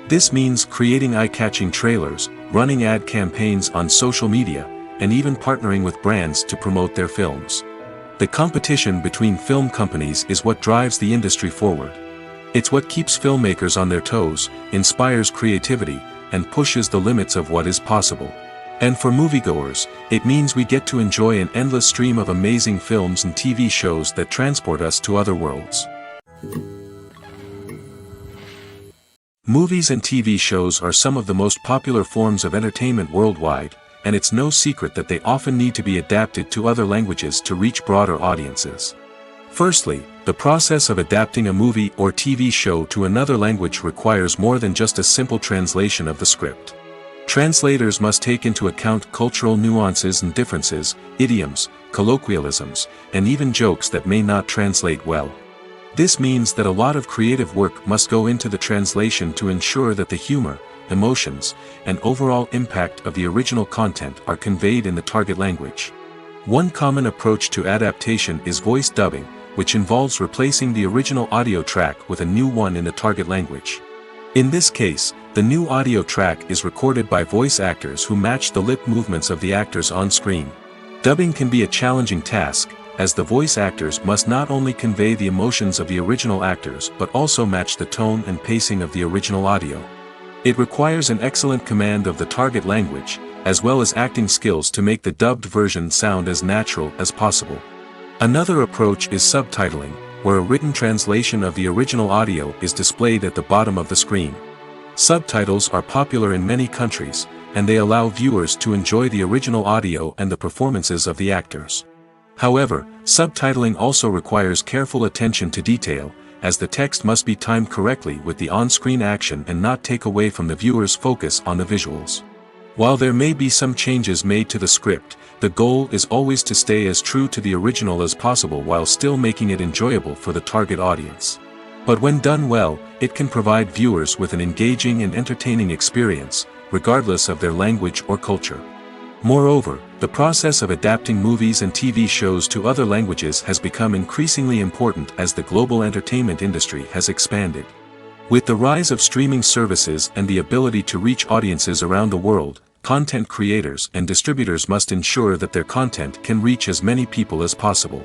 This means creating eye-catching trailers, running ad campaigns on social media, and even partnering with brands to promote their films. The competition between film companies is what drives the industry forward. It's what keeps filmmakers on their toes, inspires creativity, and pushes the limits of what is possible. And for moviegoers, it means we get to enjoy an endless stream of amazing films and TV shows that transport us to other worlds. Movies and TV shows are some of the most popular forms of entertainment worldwide, and it's no secret that they often need to be adapted to other languages to reach broader audiences. Firstly, the process of adapting a movie or TV show to another language requires more than just a simple translation of the script. Translators must take into account cultural nuances and differences, idioms, colloquialisms, and even jokes that may not translate well. This means that a lot of creative work must go into the translation to ensure that the humor, emotions, and overall impact of the original content are conveyed in the target language. One common approach to adaptation is voice dubbing, which involves replacing the original audio track with a new one in the target language. In this case, the new audio track is recorded by voice actors who match the lip movements of the actors on screen. Dubbing can be a challenging task, as the voice actors must not only convey the emotions of the original actors but also match the tone and pacing of the original audio. It requires an excellent command of the target language, as well as acting skills to make the dubbed version sound as natural as possible. Another approach is subtitling, where a written translation of the original audio is displayed at the bottom of the screen. Subtitles are popular in many countries, and they allow viewers to enjoy the original audio and the performances of the actors. However, subtitling also requires careful attention to detail, as the text must be timed correctly with the on-screen action and not take away from the viewer's focus on the visuals. While there may be some changes made to the script, the goal is always to stay as true to the original as possible while still making it enjoyable for the target audience. But when done well, it can provide viewers with an engaging and entertaining experience, regardless of their language or culture. Moreover, the process of adapting movies and TV shows to other languages has become increasingly important as the global entertainment industry has expanded. With the rise of streaming services and the ability to reach audiences around the world, content creators and distributors must ensure that their content can reach as many people as possible.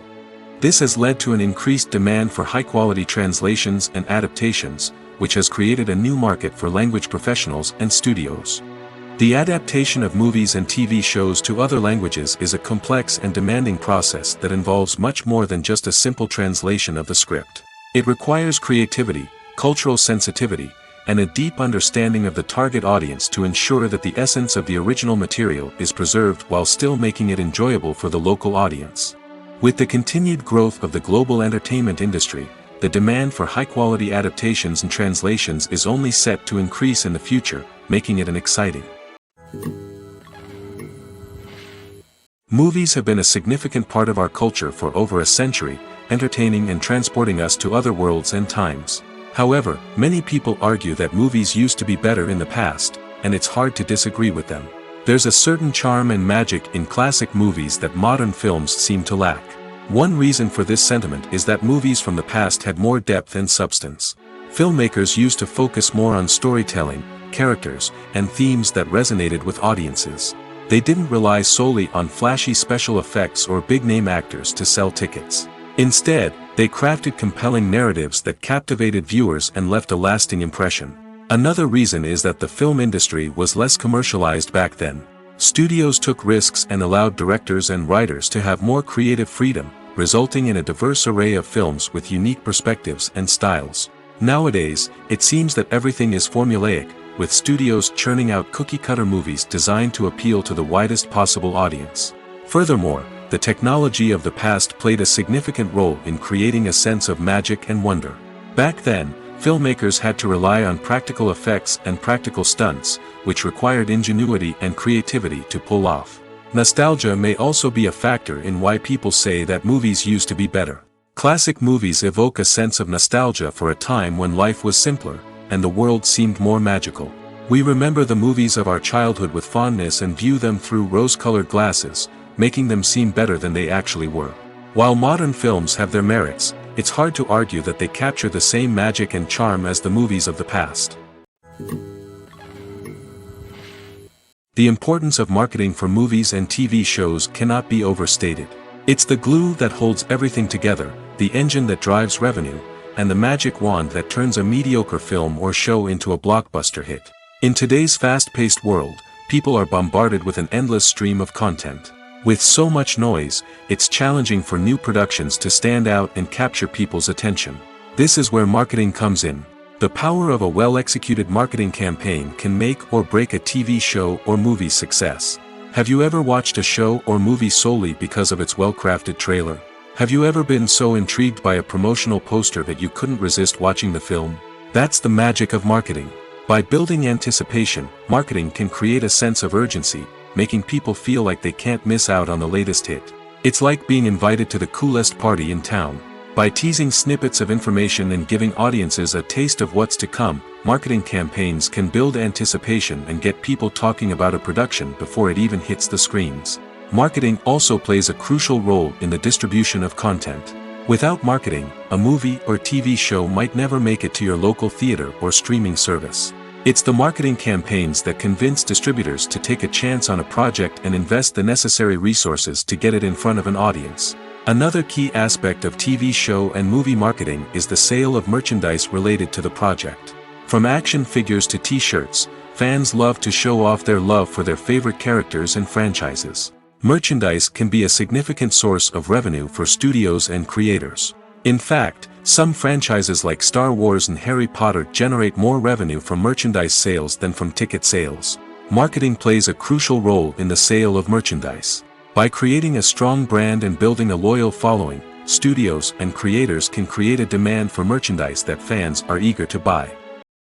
This has led to an increased demand for high-quality translations and adaptations, which has created a new market for language professionals and studios. The adaptation of movies and TV shows to other languages is a complex and demanding process that involves much more than just a simple translation of the script. It requires creativity, cultural sensitivity, and a deep understanding of the target audience to ensure that the essence of the original material is preserved while still making it enjoyable for the local audience. With the continued growth of the global entertainment industry, the demand for high-quality adaptations and translations is only set to increase in the future, making it exciting. Movies have been a significant part of our culture for over a century, entertaining and transporting us to other worlds and times. However, many people argue that movies used to be better in the past, and it's hard to disagree with them. There's a certain charm and magic in classic movies that modern films seem to lack. One reason for this sentiment is that movies from the past had more depth and substance. Filmmakers used to focus more on storytelling, characters, and themes that resonated with audiences. They didn't rely solely on flashy special effects or big-name actors to sell tickets. Instead, they crafted compelling narratives that captivated viewers and left a lasting impression. Another reason is that the film industry was less commercialized back then. Studios took risks and allowed directors and writers to have more creative freedom, resulting in a diverse array of films with unique perspectives and styles. Nowadays, it seems that everything is formulaic, with studios churning out cookie-cutter movies designed to appeal to the widest possible audience. Furthermore, the technology of the past played a significant role in creating a sense of magic and wonder. Back then, filmmakers had to rely on practical effects and practical stunts, which required ingenuity and creativity to pull off. Nostalgia may also be a factor in why people say that movies used to be better. Classic movies evoke a sense of nostalgia for a time when life was simpler, and the world seemed more magical. We remember the movies of our childhood with fondness and view them through rose-colored glasses, making them seem better than they actually were. While modern films have their merits, it's hard to argue that they capture the same magic and charm as the movies of the past. The importance of marketing for movies and TV shows cannot be overstated. It's the glue that holds everything together, the engine that drives revenue, and the magic wand that turns a mediocre film or show into a blockbuster hit. In today's fast-paced world, people are bombarded with an endless stream of content. With so much noise, it's challenging for new productions to stand out and capture people's attention. This is where marketing comes in. The power of a well-executed marketing campaign can make or break a TV show or movie's success. Have you ever watched a show or movie solely because of its well-crafted trailer? Have you ever been so intrigued by a promotional poster that you couldn't resist watching the film? That's the magic of marketing. By building anticipation, marketing can create a sense of urgency, making people feel like they can't miss out on the latest hit. It's like being invited to the coolest party in town. By teasing snippets of information and giving audiences a taste of what's to come, marketing campaigns can build anticipation and get people talking about a production before it even hits the screens. Marketing also plays a crucial role in the distribution of content. Without marketing, a movie or TV show might never make it to your local theater or streaming service. It's the marketing campaigns that convince distributors to take a chance on a project and invest the necessary resources to get it in front of an audience. Another key aspect of TV show and movie marketing is the sale of merchandise related to the project. From action figures to t-shirts, fans love to show off their love for their favorite characters and franchises. Merchandise can be a significant source of revenue for studios and creators. In fact, some franchises like Star Wars and Harry Potter generate more revenue from merchandise sales than from ticket sales. Marketing plays a crucial role in the sale of merchandise. By creating a strong brand and building a loyal following, studios and creators can create a demand for merchandise that fans are eager to buy.